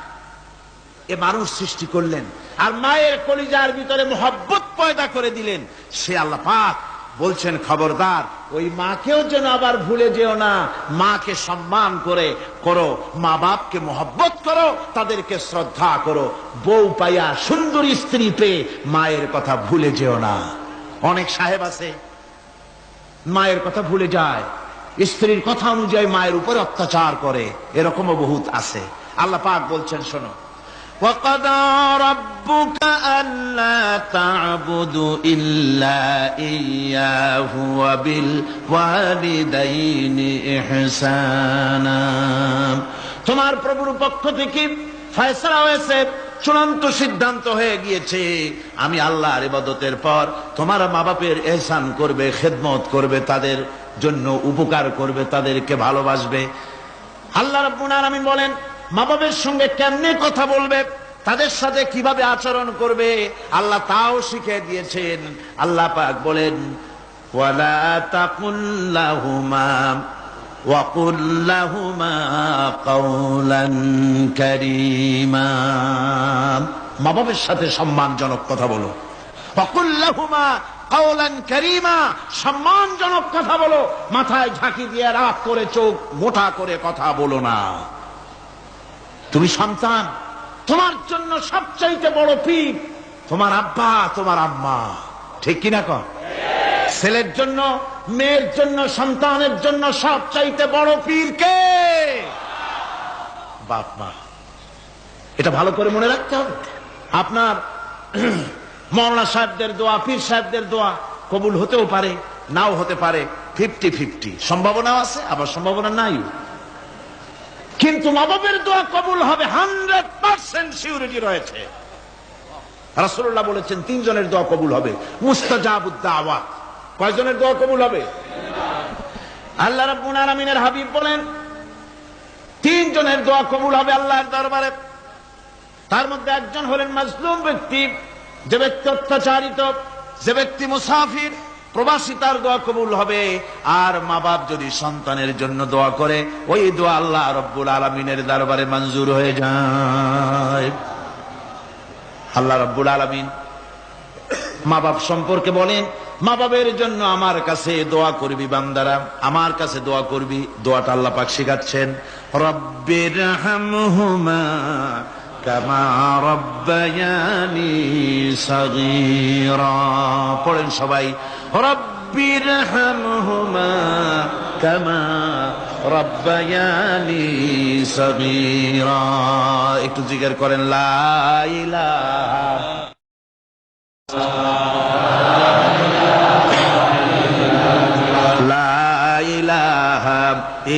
এ মানুষ সৃষ্টি করলেন আর মায়ের কলিজার ভিতরে মোহব্বত পয়দা করে দিলেন, সে আল্লাহ পাক বলছেন খবরদার ওই মাকেও যেন আবার ভুলে যেও না। মাকে সম্মান করে করো, মা বাপকে মোহব্বত করো, তাদেরকে শ্রদ্ধা করো। বউ পাইয়া, সুন্দরী স্ত্রী পেয়ে মায়ের কথা ভুলে যেও না। অনেক সাহেব আছে মায়ের কথা ভুলে যায়, স্ত্রীর কথা অনুযায়ী মায়ের উপরে অত্যাচার করে, এরকমও বহুত আছে। আল্লাহ পাক বলছেন, শোনো, وَقَضَى رَبُّكَ أَلَّا تَعْبُدُوا إِلَّا إِيَّاهُ وَبِالْوَالِدَيْنِ إِحْسَانًا। তোমার প্রভুর পক্ষ থেকে ফয়সালা হয়েছে, চূড়ান্ত সিদ্ধান্ত হয়ে গিয়েছে, আমি আল্লাহর ইবাদতের পর তোমার মা বাপের ইহসান করবে, খেদমত করবে, তাদের জন্য উপকার করবে, তাদেরকে ভালোবাসবে। আল্লাহ রাব্বুল আলামিন বলেন, মা বাবার সঙ্গে কেমনে কথা বলবে, তাদের সাথে কিভাবে আচরণ করবে, আল্লাহ তাও শিখিয়ে দিয়েছেন। আল্লাহ পাক বলেন, ওয়ালা তাকুল লাহুমা ওয়াকুল লাহুমা কাওলান কারীমা। মা বাবার সাথে সম্মানজনক কথা বলো। ওয়াকুল লাহুমা কাওলান কারীমা, সম্মানজনক কথা বলো। মাথায় ঝাঁকি দিয়ে রাগ করে চোখ মোটা করে কথা বলো না। তুমি সন্তান, তোমার জন্য সবচাইতে বড় পীর তোমার আব্বা, তোমার আম্মা, ঠিক কিনা কর? ছেলের জন্য, মেয়ের জন্য, সন্তানের জন্য সবচাইতে বড় পীর কে? বাপ মা। এটা ভালো করে মনে রাখতে হবে। আপনার মৌলানা সাহেবদের দোয়া, পীর সাহেবদের দোয়া কবুল হতেও পারে, নাও হতে পারে, 50-50 সম্ভাবনাও আছে, আবার সম্ভাবনা নাই। কিন্তু মা বাবের দোয়া কবুল হবে 100% সিউরিটি রয়েছে। রাসূলুল্লাহ বলেছেন 3 জনের দোয়া কবুল হবে, মুস্তাজাবুদ দাওয়াত। কয়জনের দোয়া কবুল হবে? আল্লাহ রাব্বুল আলামিনের হাবিব বলেন 3 জনের দোয়া কবুল হবে আল্লাহর দরবারে। তার মধ্যে একজন হলেন মাজলুম ব্যক্তি, যে ব্যক্তি অত্যাচারিত, যে ব্যক্তি মুসাফির, প্রবাসী, তার দোয়া কবুল হবে। আর মা বাপ যদি সন্তানের জন্য দোয়া করে, ওই দোয়া আল্লাহ রাব্বুল আলামিনের দরবারে মঞ্জুর হয়ে যায়। আল্লাহ রাব্বুল আলামিন মা বাপ সম্পর্কে বলেন, মা বাবের জন্য আমার কাছে দোয়া করবি বান্দারা, আমার কাছে দোয়া করবি। দোয়াটা আল্লাহ পাক শিখাচ্ছেন, রব্বিরহামহুমা কামা রব্বায়ানি সাগীরা। পড়েন সবাই, রব্বিরহামহুমা কামা রব্বায়ানি সাগীরা। একটু জিকির করেন, লা ইলাহা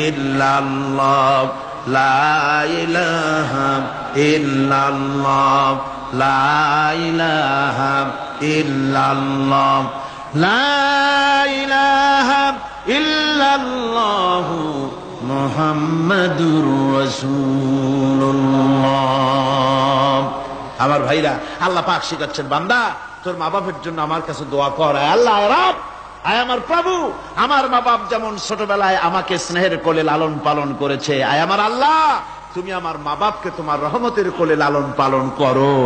ইল্লাল্লাহ, লা ইলাহা ইল্লাল্লাহ, লা ইলাহা ইল্লাল্লাহ, লা ইলাহা ইল্লাল্লাহ মুহাম্মাদুর রাসূলুল্লাহ। আমার ভাইরা, আল্লাহ পাক শিখাচ্ছেন, বান্দা তোর মা বাপের জন্য আমার কাছে দোয়া কর। আল্লাহ রাব, আয় আমার প্রভু, আমার মা বাপ যেমন ছোটবেলায় আমাকে স্নেহের কোলে লালন পালন করেছে, আয় আমার আল্লাহ তুমি আমার মা বাপকে তোমার রহমতের কোলে লালন পালন করো।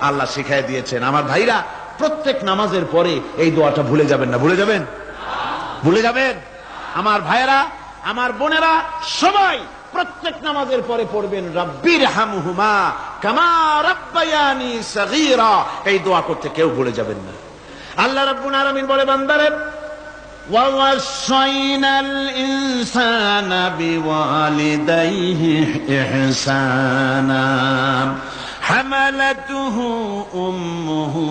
আল্লাহ শিখাই দিয়েছেন। আমার ভাইরা, প্রত্যেক নামাজের পরে এই দোয়াটা ভুলে যাবেন না। ভুলে যাবেন? ভুলে যাবেন? আমার ভাইরা, আমার বোনেরা, সবাই প্রত্যেক নামাজের পরে পড়বেন, রব্বিরহামহুমা কামা রব্বায়ানি সাগীরা। এই দোয়া করতে কেউ ভুলে যাবেন না। আল্লাহ রাব্বুল আলামিন বলে, বান্দারে, ওয়া ওয়াসাইনাল ইনসানা বিওয়ালিদাইহি ইহসানা হামালাতুহু উম্মুহু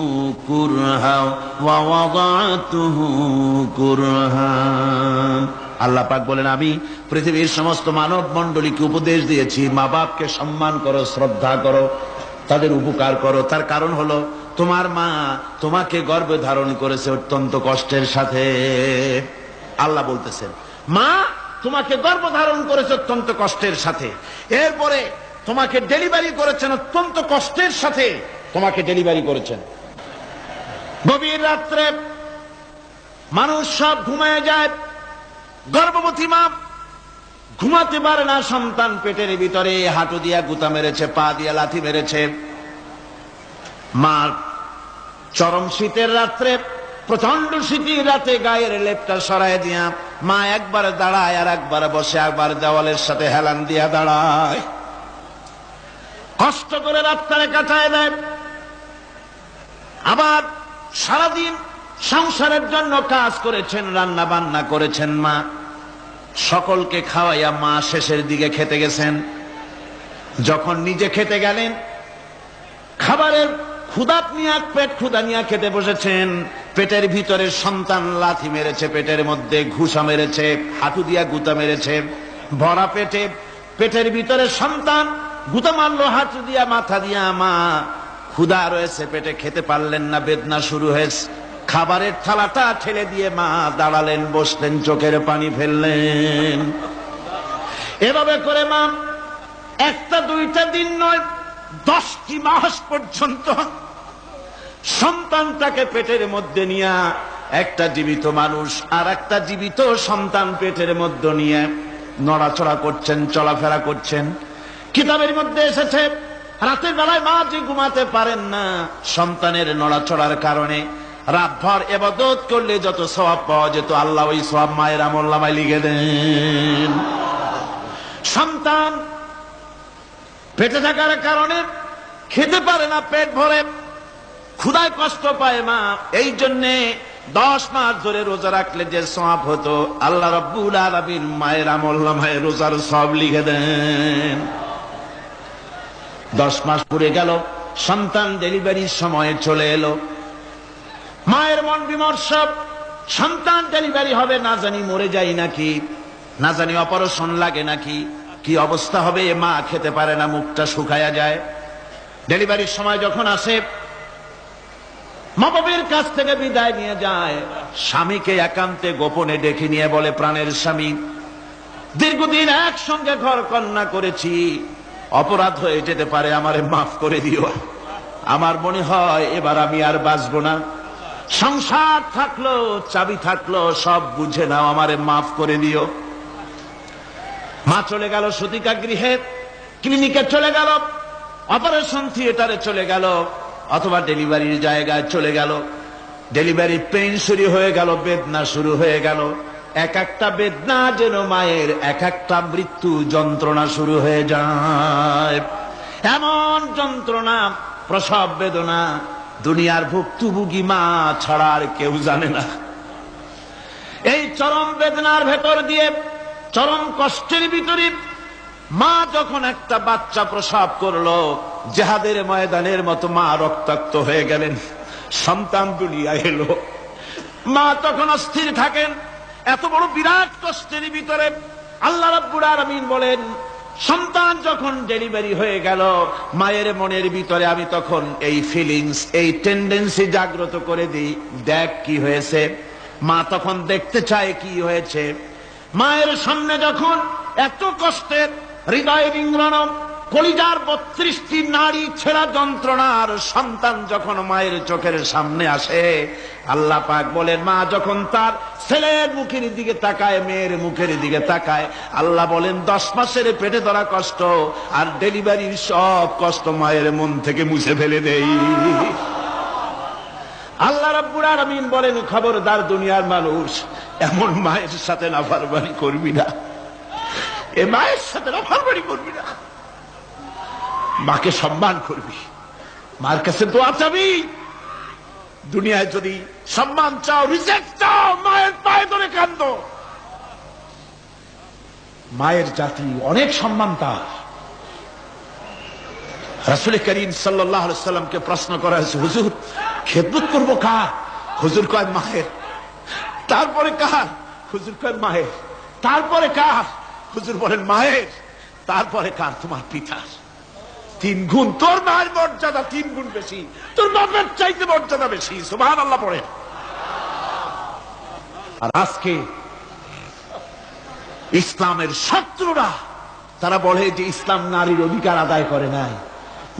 কুরহা ওয়া ওয়াদাতুহু কুরহা। আল্লাহ পাক বলেন, আমি পৃথিবীর সমস্ত মানব মণ্ডলীকে উপদেশ দিয়েছি, মা বাপকে সম্মান করো, শ্রদ্ধা করো, তাদের উপকার করো। তার কারণ হলো তোমার মা তোমাকে গর্ভে ধারণ করেছে অত্যন্ত কষ্টের সাথে। আল্লাহ বলতেছেন, মা তোমাকে গর্ভ ধারণ করেছে অত্যন্ত কষ্টের সাথে, এরপরে তোমাকে ডেলিভারি করেছেন অত্যন্ত কষ্টের সাথে, তোমাকে ডেলিভারি করেছেন। গভীর রাত্রে মানুষ সব ঘুমায় যায়, গর্ভবতী মা ঘুমাতে পারে না, সন্তান পেটের ভিতরে, হাঁটু দিয়া গুতা মেরেছে, পা দিয়া লাথি মেরেছে। মা চরম শীতের রাত্রে, প্রচন্ড শীতের রাতে গায়ের লেপটা সরায় দিয়া মা একবার দাঁড়ায়, আর একবার বসে, একবার দেওয়ালের সাথে হেলান দিয়া দাঁড়ায়, কষ্ট করে রাতটারে কাটায় দেয়। আবার সারাদিন সংসারের জন্য কাজ করেছেন, রান্না বান্না করেছেন মা, সকলকে খাওয়াইয়া মা শেষের দিকে খেতে গেছেন। যখন নিজে খেতে গেলেন, খাবারের ক্ষুধাত নিয়ে পেট ক্ষুধা নিয়ে খেতে বসেছেন, পেটের ভিতরে সন্তান লাথি মেরেছে, পেটের মধ্যে ঘুষা মেরেছে, হাঁটু দিয়া গুতা মেরেছে, ভরা পেটে পেটের ভিতরে সন্তান গুতা মারলো হাঁটু দিয়া মাথা দিয়া, মা ক্ষুধা রয়েছে পেটে, খেতে পারলেন না, বেদনা শুরু হয়েছে। খাবারের থালাটা ঠেলে দিয়ে মা দাঁড়ালেন, বসলেন, চোখের পানি ফেললেন। এভাবে করে মা একটা দুইটা দিন নয়, 10টি মাস পর্যন্ত সন্তানটাকে পেটের মধ্যে নিয়ে, একটা জীবিত মানুষ আর একটা জীবিত সন্তান পেটের মধ্যে নিয়ে নড়াচড়া করছেন, চলাফেরা করছেন। কিতাবের মধ্যে এসেছে রাতের বেলায় মা যে ঘুমাতে পারেন না, সন্তানের নড়াচড়ার কারণে রাতভর ইবাদত করলে যত সওয়াব পাওয়া যেত, আল্লাহ ওই সওয়াব মায়ের আমলনামায় লিখে দেন। সন্তান পেটে থাকার কারণে খেতে পারে না, পেট ভরে ক্ষুধায় কষ্ট পায় মা, এই জন্যে 10 মাস ধরে রোজা রাখলে যে সওয়াব হতো, আল্লাহ রাব্বুল আলামিন মায়ের আমলনামায় রোজার সওয়াব লিখে দেন। 10 মাস পুরে গেল, সন্তান ডেলিভারির সময় চলে এলো। মায়ের মন বিমর্ষ, সন্তান ডেলিভারি হবে, না জানি মরে যাই নাকি, না জানি অপারেশন লাগে নাকি, কি অবস্থা হবে। মা খেতে পারে না, মুখটা শুকায়া যায়। ডেলিভারির সময় যখন আসে, মা বাবার কাছ থেকে বিদায় নিয়ে যায়, স্বামীকে একান্তে গোপনে ডেকে নিয়ে বলে, প্রাণের স্বামী, দীর্ঘদিন একসঙ্গে ঘর কন্যা করেছি, অপরাধ হয়ে যেতে পারে, আমারে মাফ করে দিও। আমার মনে হয় এবার আমি আর বাঁচবো না। সংসার থাকলো, চাবি থাকলো, সব বুঝে নাও, আমারে মাফ করে দিও। মা চলে গেল সতিকা গৃহে, ক্লিনিকে চলে গেল, অপারেশন থিয়েটারে চলে গেল, অথবা ডেলিভারির জায়গায় চলে গেল। ডেলিভারি পেইন শুরু হয়ে গেল, বেদনা শুরু হয়ে গেল। এক একটা বেদনা যেন মায়ের এক একটা মৃত্যু যন্ত্রণা শুরু হয়ে যায়। এমন যন্ত্রণা, প্রসব বেদনা দুনিয়ার ভুক্তভোগী মা ছাড়া আর কেউ জানে না। এই চরম বেদনার ভেতর দিয়ে, চরম কষ্টের ভিতরে মা যখন একটা বাচ্চা প্রসব করলো, জিহাদের ময়দানের মতো মা রক্তাক্ত হয়ে গেলেন, সন্তান দুনিয়ায় এলো। মা তখন অস্থির থাকেন। এত বড় বিরাট কষ্টের ভিতরে আল্লাহ রাব্বুল আলামিন বলেন, সন্তান যখন ডেলিভারি হয়ে গেল, মায়ের মনের ভিতরে আমি তখন এই ফিলিংস, এই টেন্ডেন্সি জাগ্রত করে দিই, দেখ কি হয়েছে। মা তখন দেখতে চায় কি হয়েছে। মায়ের সামনে যখন এত কষ্টের, হৃদয় বিঙ্গলন, কলিজার 32টি নাড়ি ছেঁড়া যন্ত্রণার সন্তান যখন মায়ের চোখের সামনে আসে, আল্লাহ পাক বলেন, মা যখন তার ছেলের মুখের দিকে তাকায়, মেয়ের মুখের দিকে তাকায়, আল্লাহ বলেন 10 মাসের পেটে ধরা কষ্ট আর ডেলিভারির সব কষ্ট মায়ের মন থেকে মুছে ফেলে দেই। আল্লাহ রাব্বুল আলামিন বলেন, খবরদার দুনিয়ার মানুষ, এমন মায়ের সাথে নাফরমানি করবি না, এ মায়ের সাথে নাফরমানি করবি না, মাকে সম্মান করবি, মার কাছে দোয়া চাবি। দুনিয়ায় যদি সম্মান চাও, রিজেক্ট চাও, মায়ের পায়ে ধরে কাঁদো। মায়ের জাতি অনেক সম্মান তার। রাসূল করিম সাল্লাল্লাহু আলাইহি সাল্লামকে প্রশ্ন করা হয়েছে, হুজুর খেদমত করবো কার? হুজুর কয় মায়ের। তারপরে কার? হুজুর কয় মায়ের। তারপরে কার? হুজুর বলেন মায়ের। তারপরে কার? তোমার পিতার। 3 গুণ। তোর মায়ের মর্যাদা 3 গুণ বেশি, তোর বাপের চাইতে মর্যাদা বেশি। সুবহানাল্লাহ পড়েন। আর আজকে ইসলামের শত্রুরা তারা বলে যে ইসলাম নারীর অধিকার আদায় করে নাই।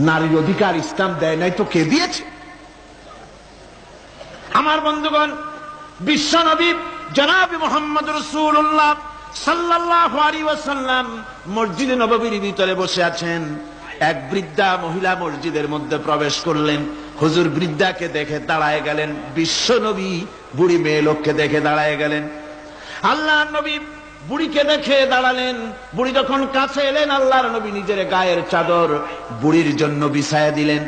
নারীর অধিকার ইসলাম দেয় নাই তো কে দিয়েছে? আমার বন্ধুগণ, বিশ্ব নবী জনাব মুহাম্মদ রাসূলুল্লাহ সাল্লাল্লাহু আলাইহি ওয়াসাল্লাম মসজিদে নববীর ভিতরে বসে আছেন। এক বৃদ্ধা মহিলা মসজিদের মধ্যে প্রবেশ করলেন। হুজুর বৃদ্ধাকে দেখে দাঁড়ায় গেলেন, বিশ্ব নবী বুড়ি মেয়ে লোককে দেখে দাঁড়ায় গেলেন। আল্লাহর নবী বুড়িকে দেখে দাঁড়ালেন। বুড়ি যখন কাছে এলেন, আল্লাহর নবী নিজের গায়ের চাদর বুড়ির জন্য বিছায়া দিলেন।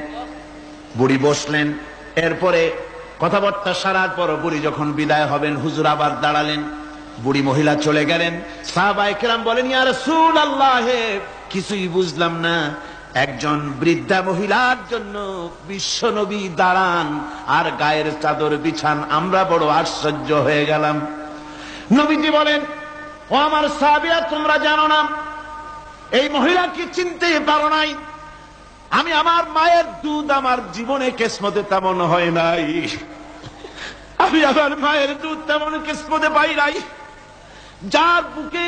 বুড়ি বসলেন। এরপরে কথাবার্তা সারার পর বুড়ি যখন বিদায় হবেন, হুজুর আবার দাঁড়ালেন, বুড়ি মহিলা চলে গেলেন। সাহাবায়ে কেরাম বলেন, ইয়া রাসূলুল্লাহ, কিছুই বুঝলাম না, একজন বৃদ্ধা মহিলার জন্য বিশ্ব নবী দাঁড়ান আর গায়ের চাদর বিছান, আমরা বড় আশ্চর্য হয়ে গেলাম। নবীজি বলেন, ও আমার সাহাবীরা, তোমরা জানো না, এই মহিলাকে চিনতে পারো নাই, আমি আমার মায়ের দুধ আমার জীবনে কিসমতে তেমন হয় নাই, আমি আমার মায়ের দুধ তেমন কিসমতে পাই নাই। যার বুকে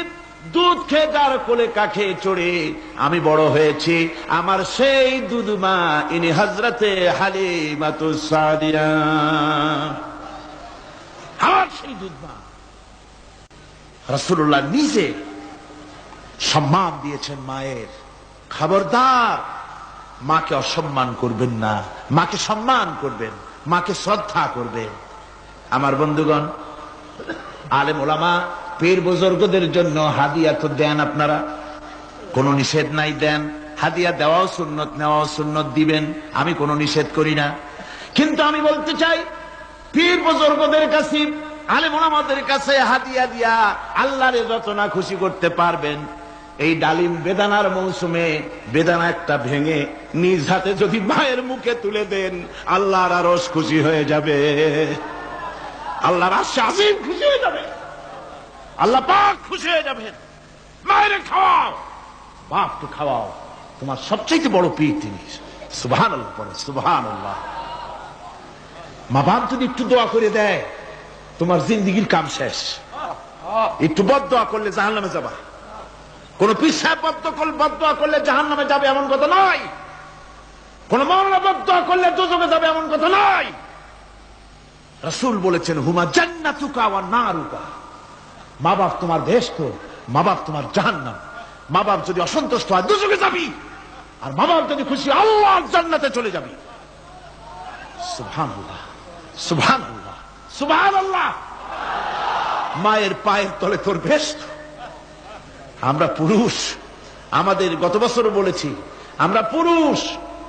দুধ খেয়ে, যার কোলে কাখে চড়ে আমি বড় হয়েছি, আমার সেই দুধ মা, ইনি হযরতে হালিমাতুস সাদিয়া, আমার সেই দুধ মা। রাসূলুল্লাহ নিজে সম্মান দিয়েছেন মায়ের। খবরদার, মাকে অসম্মান করবেন না, মাকে সম্মান করবেন, মাকে শ্রদ্ধা করবেন। আমার বন্ধুগণ, আলেম ওলামা পীর বুজুর্গদের জন্য হাদিয়া তো দেন, আপনারা কোনো নিষেধ নাই, দেন। হাদিয়া দেওয়াও সুন্নত, নেওয়াও সুন্নত, দিবেন, আমি কোনো নিষেধ করি না। কিন্তু আমি বলতে চাই, পীর বুজুর্গদের কাছে, আলেম ওলামাদের কাছে হাদিয়া দিয়া আল্লাহরে যত না খুশি করতে পারবেন, এই ডালিম বেদানার মৌসুমে বেদানা একটা ভেঙে নিজ হাতে যদি মায়ের মুখে তুলে দেন, আল্লাহর আরশ খুশি হয়ে যাবে, আল্লাহর আরশ আজিম খুশি হয়ে যাবে, আল্লাহ পাক খুশি হয়ে যাবেন। মায়ের খাওয়াও, বাপকে খাওয়াও, তোমার সবচেয়ে বড় পীর তিনি। সুবহানাল্লাহ পড়ে, সুবহানাল্লাহ। মা বাপ যদি একটু দোয়া করে দেয়, তোমার জিন্দেগীর কাম শেষ। একটু বদদোয়া করলে জাহান্নামে যাবা। কোন পীর সাহেব বদদোয়া করলে জাহান্নামে যাবে এমন কথা নয়, কোন মাওলানা বদদোয়া করলে দোজখে যাবে এমন কথা নয়। রাসূল বলেছেন, হুমা জান্নাতুকা ওয়া নারুকা, মা বাপ তোমার বেহেশত, মা বাপ তোমার জাহান্নাম। মা বাপ যদি অসন্তুষ্ট হয়, দোজখে যাবি, আর মা বাপ যদি খুশি, আল্লাহর জান্নাতে চলে যাবি। সুবহানাল্লাহ, সুবহানাল্লাহ, সুবহানাল্লাহ। মায়ের পায়ের তলে তোর বেহেশত। আমরা পুরুষ, আমাদের গত বছরও বলেছি, আমরা পুরুষ,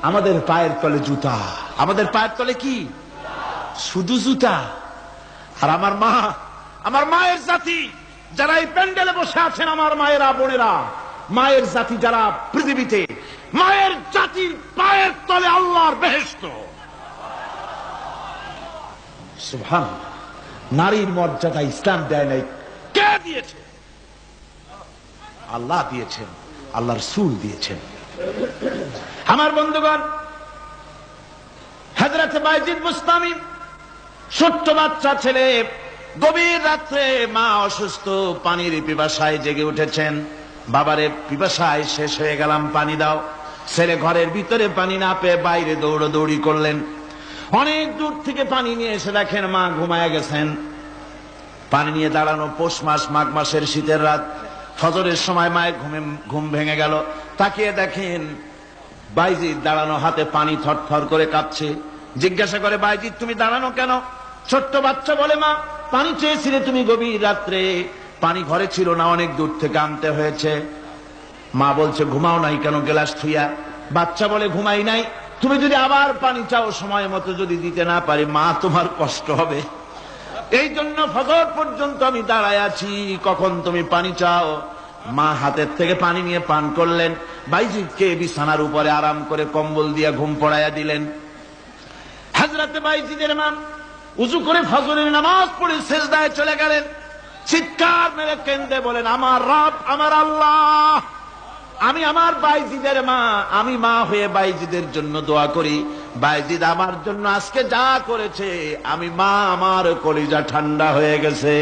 আমাদের পায়ের তলে জুতা, আমাদের পায়ের তলে কি? শুধু জুতা। আর আমার মা, আমার মায়ের জাতি যারা এই প্যান্ডেলে বসে আছেন, আমার মায়েরা, বোনেরা, মায়ের জাতি যারা পৃথিবীতে, মায়ের জাতির পায়ের তলে আল্লাহর বেহেশত। সুবহানাল্লাহ। নারীর মর্যাদা ইসলাম দেয় নাই, কে দিয়েছে? আল্লাহ দিয়েছেন, আল্লাহ রাসূল দিয়েছেন। আমার বন্ধুগণ, হযরত বাইজিদ বুস্তামি, ছোট্ট বাচ্চা ছেলে, গভীর রাত্রে মা অসুস্থ, পানির পিপাসায় জেগে উঠেছেন। বাবারে, পিপাসায় শেষ হয়ে গেলাম, পানি দাও। ছেলে ঘরের ভিতরে পানি না পেয়ে বাইরে দৌড়াদৌড়ি করলেন। অনেক দূর থেকে পানি নিয়ে এসে দেখেন মা ঘুমায় গেছেন। পানি নিয়ে দাঁড়ানো, পৌষ মাস, মাঘ মাসের শীতের রাত, ফজরের সময় মায়ের ঘুম ভেঙে গেল। তাকিয়ে দেখেন বাইজিদ দাঁড়ানো, হাতে পানি থরথর করে কাঁপছে। জিজ্ঞাসা করে, বাইজিদ তুমি দাঁড়ানো কেন? ছোট্ট বাচ্চা বলে, মা পানি চেয়েছিলে তুমি গভীর রাত্রে, পানি ঘরে ছিল না, অনেক দূর থেকে আনতে হয়েছে। মা বলছে, ঘুমাও নাই কেন গ্লাস থুইয়া? বাচ্চা বলে, ঘুমাই নাই, তুমি যদি আবার পানি চাও, সময় মতো যদি দিতে না পারি, মা তোমার কষ্ট হবে, এই জন্য ফজর পর্যন্ত আমি দাঁড়ায় আছি, কখন তুমি পানি চাও। মা হাতের থেকে পানি নিয়ে পান করলেন। বাইজিদকে বিছানার উপরে আরাম করে কম্বল দিয়ে ঘুম পড়াইয়া দিলেন। হযরতে বাইজিদের মা উযু করে ফজরের নামাজ পড়ে সিজদায় চলে গেলেন। চিৎকার মেরে কেঁদে বলেন, আমার রব, আমার আল্লাহ, আমি আমার বাইজিদের মা, আমি মা হয়ে বাইজিদের জন্য দোয়া করি। বাইজিদ আমার জন্য আজকে যা করেছে, আমি মা, আমার কলিজা ঠান্ডা হয়ে গেছে।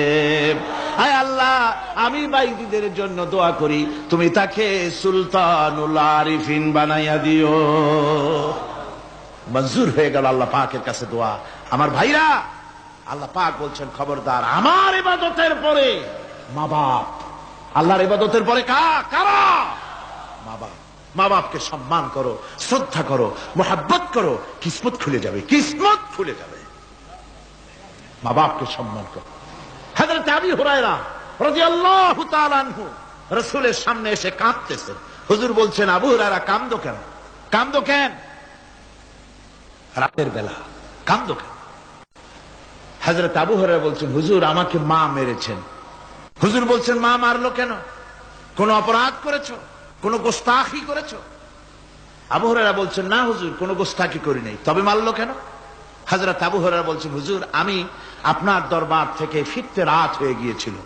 হায় আল্লাহ, আমি বাইজিদের জন্য দোয়া করি, তুমি তাকে সুলতানুল আরিফিন বানাইয়া দিও। মঞ্জুর হয়ে গেল আল্লাহ পাকের কাছে দোয়া। আমার ভাইরা, আল্লাহ পাক বলছেন, খবরদার, আমার ইবাদতের পরে মা বাপ, আল্লাহর ইবাদতের পরে কারা? মা বাপ। মা বাপকে সম্মান করো, শ্রদ্ধা করো, মোহাব্বত করো, কিসমত খুলে যাবে, কিসমত খুলে যাবে। মা বাপকে সম্মান করো। হযরত আবু হুরায়রা রাদিয়াল্লাহু তাআলা আনহু রাসূলের সামনে এসে কাঁদতেছেন। হুজুর বলছেন, আবু হুরায়রা কাঁদো কেন? কাঁদো কেন? রাতের বেলা কাঁদো কেন? হযরত আবু হুরায়রা বলছেন, হুজুর আমাকে মা মেরেছেন। হুজুর বলছেন, মা মারলো কেন? কোন অপরাধ করেছো? কোন গোস্তাখি করেছো? আবু হুরায়রা বলছেন, না হুজুর, কোন গোস্তাখি করি নাই। তবে মারলো কেন? হযরত আবু হুরায়রা বলছেন, হুজুর আমি আপনার দরবার থেকে ফিরতে রাত হয়ে গিয়েছিল।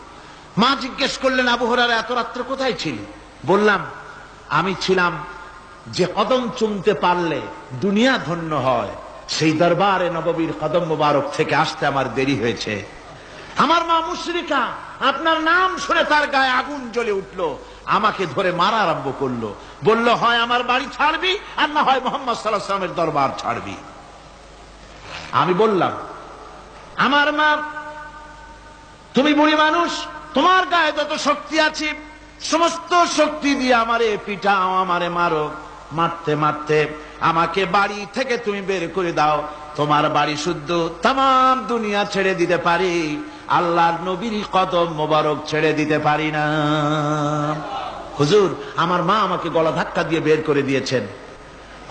মা জিজ্ঞেস করলেন, আবু হুরায়রা এত রাত্রে কোথায় ছিলি? বললাম, আমি ছিলাম যে কদম চুমতে পারলে দুনিয়া ধন্য হয়, সেই দরবারে নববীর কদম মোবারক থেকে আসতে আমার দেরি হয়েছে। আমার মা মুশরিকা, আপনার নাম শুনে তার গায়ে আগুন জ্বলে উঠলো, আমাকে ধরে মারা আরম্ভ করলো। বলল, হয় আমার বাড়ি ছাড়বি আর না হয় মুহাম্মদ সাল্লাল্লাহু আলাইহি ওয়াসাল্লামের দরবার ছাড়বি। আমি বললাম, আমার মা, তুমি বুড়ি মানুষ, তোমার গায়ে যত শক্তি আছে সমস্ত শক্তি দিয়ে আমারে পিটাও, আমারে মারো। মারতে মারতে আমাকে বাড়ি থেকে তুমি বের করে দাও। তোমার বাড়ি শুদ্ধ, তাম দুনিয়া ছেড়ে দিতে পারি, আল্লাহর নবীর কদম মোবারক ছেড়ে দিতে পারি না। হুজুর আমার মা আমাকে গলা ধাক্কা দিয়ে বের করে দিয়েছেন।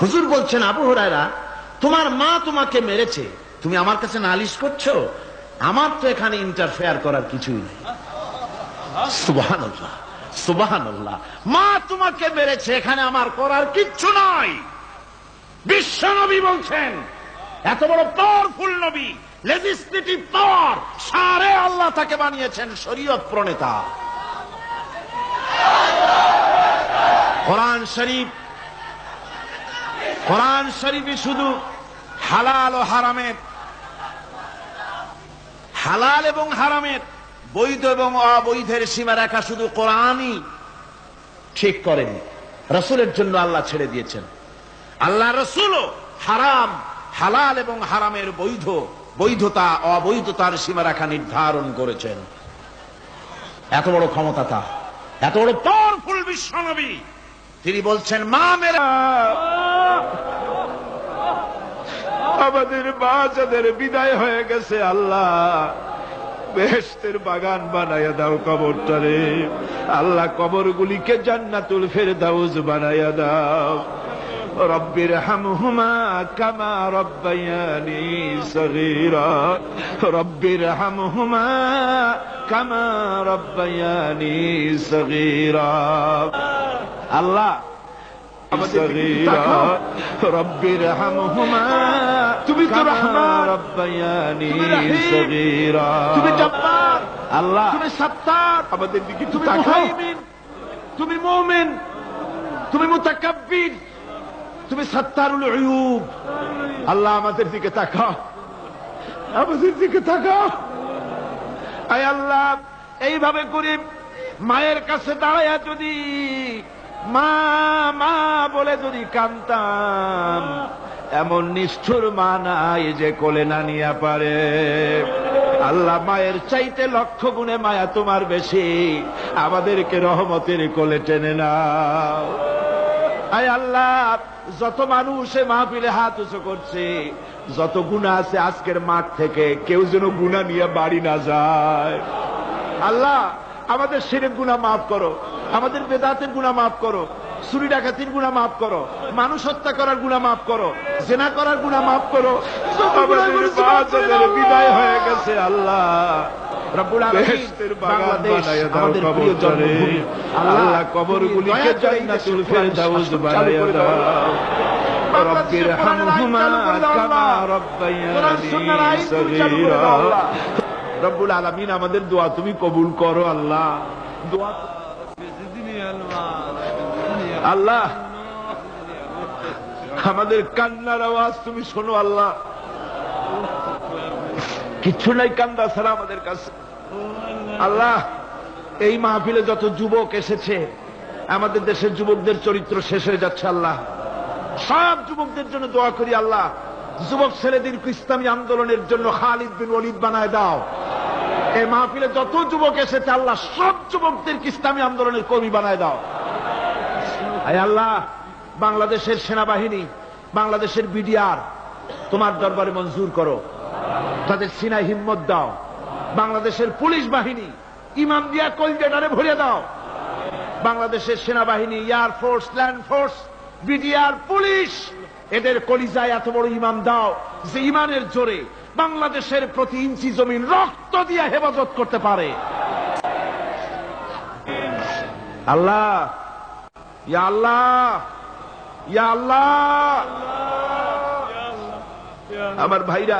হুজুর বলছেন, আবু হুরায়রা তোমার মা তোমাকে মেরেছে, তুমি আমার কাছে নালিশ করছো? আমার তো এখানে ইন্টারফেয়ার করার কিছুই নেই। সুবহানাল্লাহ, সুবহানাল্লাহ। মা তোমাকে মেরেছে, এখানে আমার করার কিচ্ছু নাই। বিশ্ব নবী বলছেন, এত বড় পাওয়ারফুল নবী, লেজিসলেটিভ পাওয়ার, সারে আল্লাহ তাকে বানিয়েছেন শরীয়ত প্রণেতা। কোরআন শরীফ, কোরআন শরীফে শুধু হালাল ও হারামের, হালাল এবং হারামের, বৈধ এবং অবৈধের সীমারেখা শুধু কোরআনই ঠিক করেন, রাসূলের জন্য আল্লাহ ছেড়ে দিয়েছেন। আল্লাহ রাসূলও হারাম, হালাল এবং হারামের বৈধতা অবৈধতার সীমারেখা নির্ধারণ করেছেন। এত বড় ক্ষমতা তার, এত বড় পাওয়ারফুল বিশ্বনবী, তিনি বলছেন, মা মেরা আমাদের মা যাদের বিদায় হয়ে গেছে, আল্লাহ বেহেশতের বাগান বানায়া দাও কবরটারে। আল্লাহ কবরগুলিকে জান্নাতুল ফেরদাউস বানায়া দাও। রব্বির হামহুমা কামা রব্বায়ানি সগীরা, রব্বির হামহুমা কামা রব্বায়ানি সগীরা। আল্লাহ রব্বির হামহুমা, তুমি তো রহমান, রব্বায়ানি সগীরা, তুমি জব্বার, আল্লাহ তুমি সত্তার, আমাদের দিকে তুমি মুহাইমিন, তুমি মুমিন, তুমি মুতাকাব্বির, তুমি সত্তারুল উয়ুব। আল্লাহ আমাদের দিকে তাকাও, আমাদের দিকে তাকাও। আয় আল্লাহ, এইভাবে করে মায়ের কাছে দাঁড়ায়া যদি মা মা বলে যদি কাঁদতাম, এমন নিষ্ঠুর মা নাই যে কোলে না নিয়ে পারে। আল্লাহ মায়ের চাইতে লক্ষ গুণে মায়া তোমার বেশি, আমাদেরকে রহমতের কোলে টেনে নাও। আয় আল্লাহ, যত মানুষ মাহফিলে হাত উঁচু করছে, যত গুনাহ আছে আজকের মাঠ থেকে কেউ যেন গুনাহ নিয়ে বাড়ি না যায়। আল্লাহ আমাদের শিরক গুনাহ মাফ করো, আমাদের বেদাতের গুনাহ মাফ করো, চুরি ডাকাতির গুনাহ মাফ করো, মানুষ হত্যা করার গুনাহ মাফ করো, জেনা করার গুনাহ মাফ করো। বিদায় হয়ে গেছে আল্লাহ, রব্বুল আলামিন বাংলাদেশ আমাদের প্রিয় জন্মভূমি, আল্লাহ কবরগুলিকে জান্নাতুল ফেরদাউস বানায়া দাও। রব্বির হামহুমা কামা রব্বায়ানি সগীরা। রব্বুল আলামিন আমাদের দোয়া তুমি কবুল করো আল্লাহ। দোয়া আল্লাহ, আমাদের কান্নার আওয়াজ তুমি শোনো আল্লাহ। কিচ্ছু নাই কান্দা ছাড়া আমাদের কাছে। আল্লাহ এই মাহফিলে যত যুবক এসেছে, আমাদের দেশের যুবকদের চরিত্র শেষ হয়ে যাচ্ছে আল্লাহ। সব যুবকদের জন্য দোয়া করি আল্লাহ, যুবক ছেলেদেরকে ইসলামী আন্দোলনের জন্য খালিদ বিন ওয়ালিদ বানায় দাও। এই মাহফিলে যত যুবক এসেছে আল্লাহ, সব যুবকদেরকে ইসলামী আন্দোলনের কর্মী বানায় দাও। আয় আল্লাহ, বাংলাদেশের সেনাবাহিনী, বাংলাদেশের বিডিআর তোমার দরবারে মঞ্জুর করো, তাদের সিনায় হিম্মত দাও। বাংলাদেশের পুলিশ বাহিনী ইমাম দিয়া কলজেটারে ভরে দাও। বাংলাদেশের সেনাবাহিনী, air force, land force, BDR, police, এদের কলিজায় এত বড় ইমাম দাও যে ইমানের জোরে বাংলাদেশের প্রতি ইঞ্চি জমিন রক্ত দিয়ে হেফাজত করতে পারে। আল্লাহ, ইয়া আল্লাহ, ইয়া আল্লাহ। আমার ভাইরা,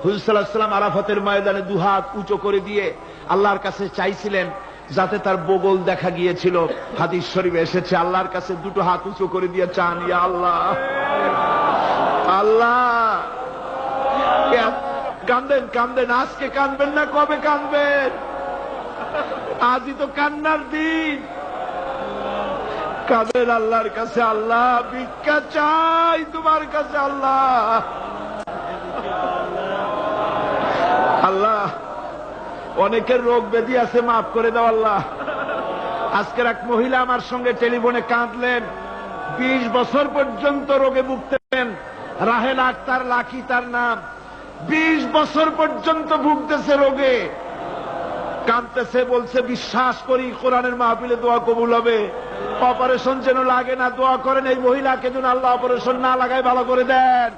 হুজুর সাল্লাল্লাহু আলাইহি ওয়াসাল্লাম আরাফাতের ময়দানে দুহাত উঁচু করে দিয়ে আল্লাহর কাছে চাইছিলেন, যাতে তার বগল দেখা গিয়েছিল। হাদিস শরীফে এসেছে, আল্লাহর কাছে দুটো হাত উঁচু করে দিয়ে চান, ইয়া আল্লাহ, আল্লাহ। কান্দেন কান্দেন, আজকে কানবেন না, কবে কানবেন? আজই তো কান্নার দিন। কাঁদেন আল্লাহর কাছে, আল্লাহ ভিক্ষা চাই তোমার কাছে, আল্লাহ। আল্লাহ, অনেকের রোগ ব্যাধি আছে, মাফ করে দাও আল্লাহ। আজকের এক মহিলা আমার সঙ্গে টেলিফোনে কাঁদলেন। 20 বছর পর্যন্ত রোগে ভুগতেন। রাহেল আক্তার লাকি তার নাম। 20 বছর পর্যন্ত ভুগতেছে রোগে, কাঁদতেছে, বলছে বিশ্বাস করি কোরআনের মাহফিলে দোয়া কবুল হবে, অপারেশন যেন লাগে না, দোয়া করেন এই মহিলাকে যেন আল্লাহ অপারেশন না লাগায় ভালো করে দেন।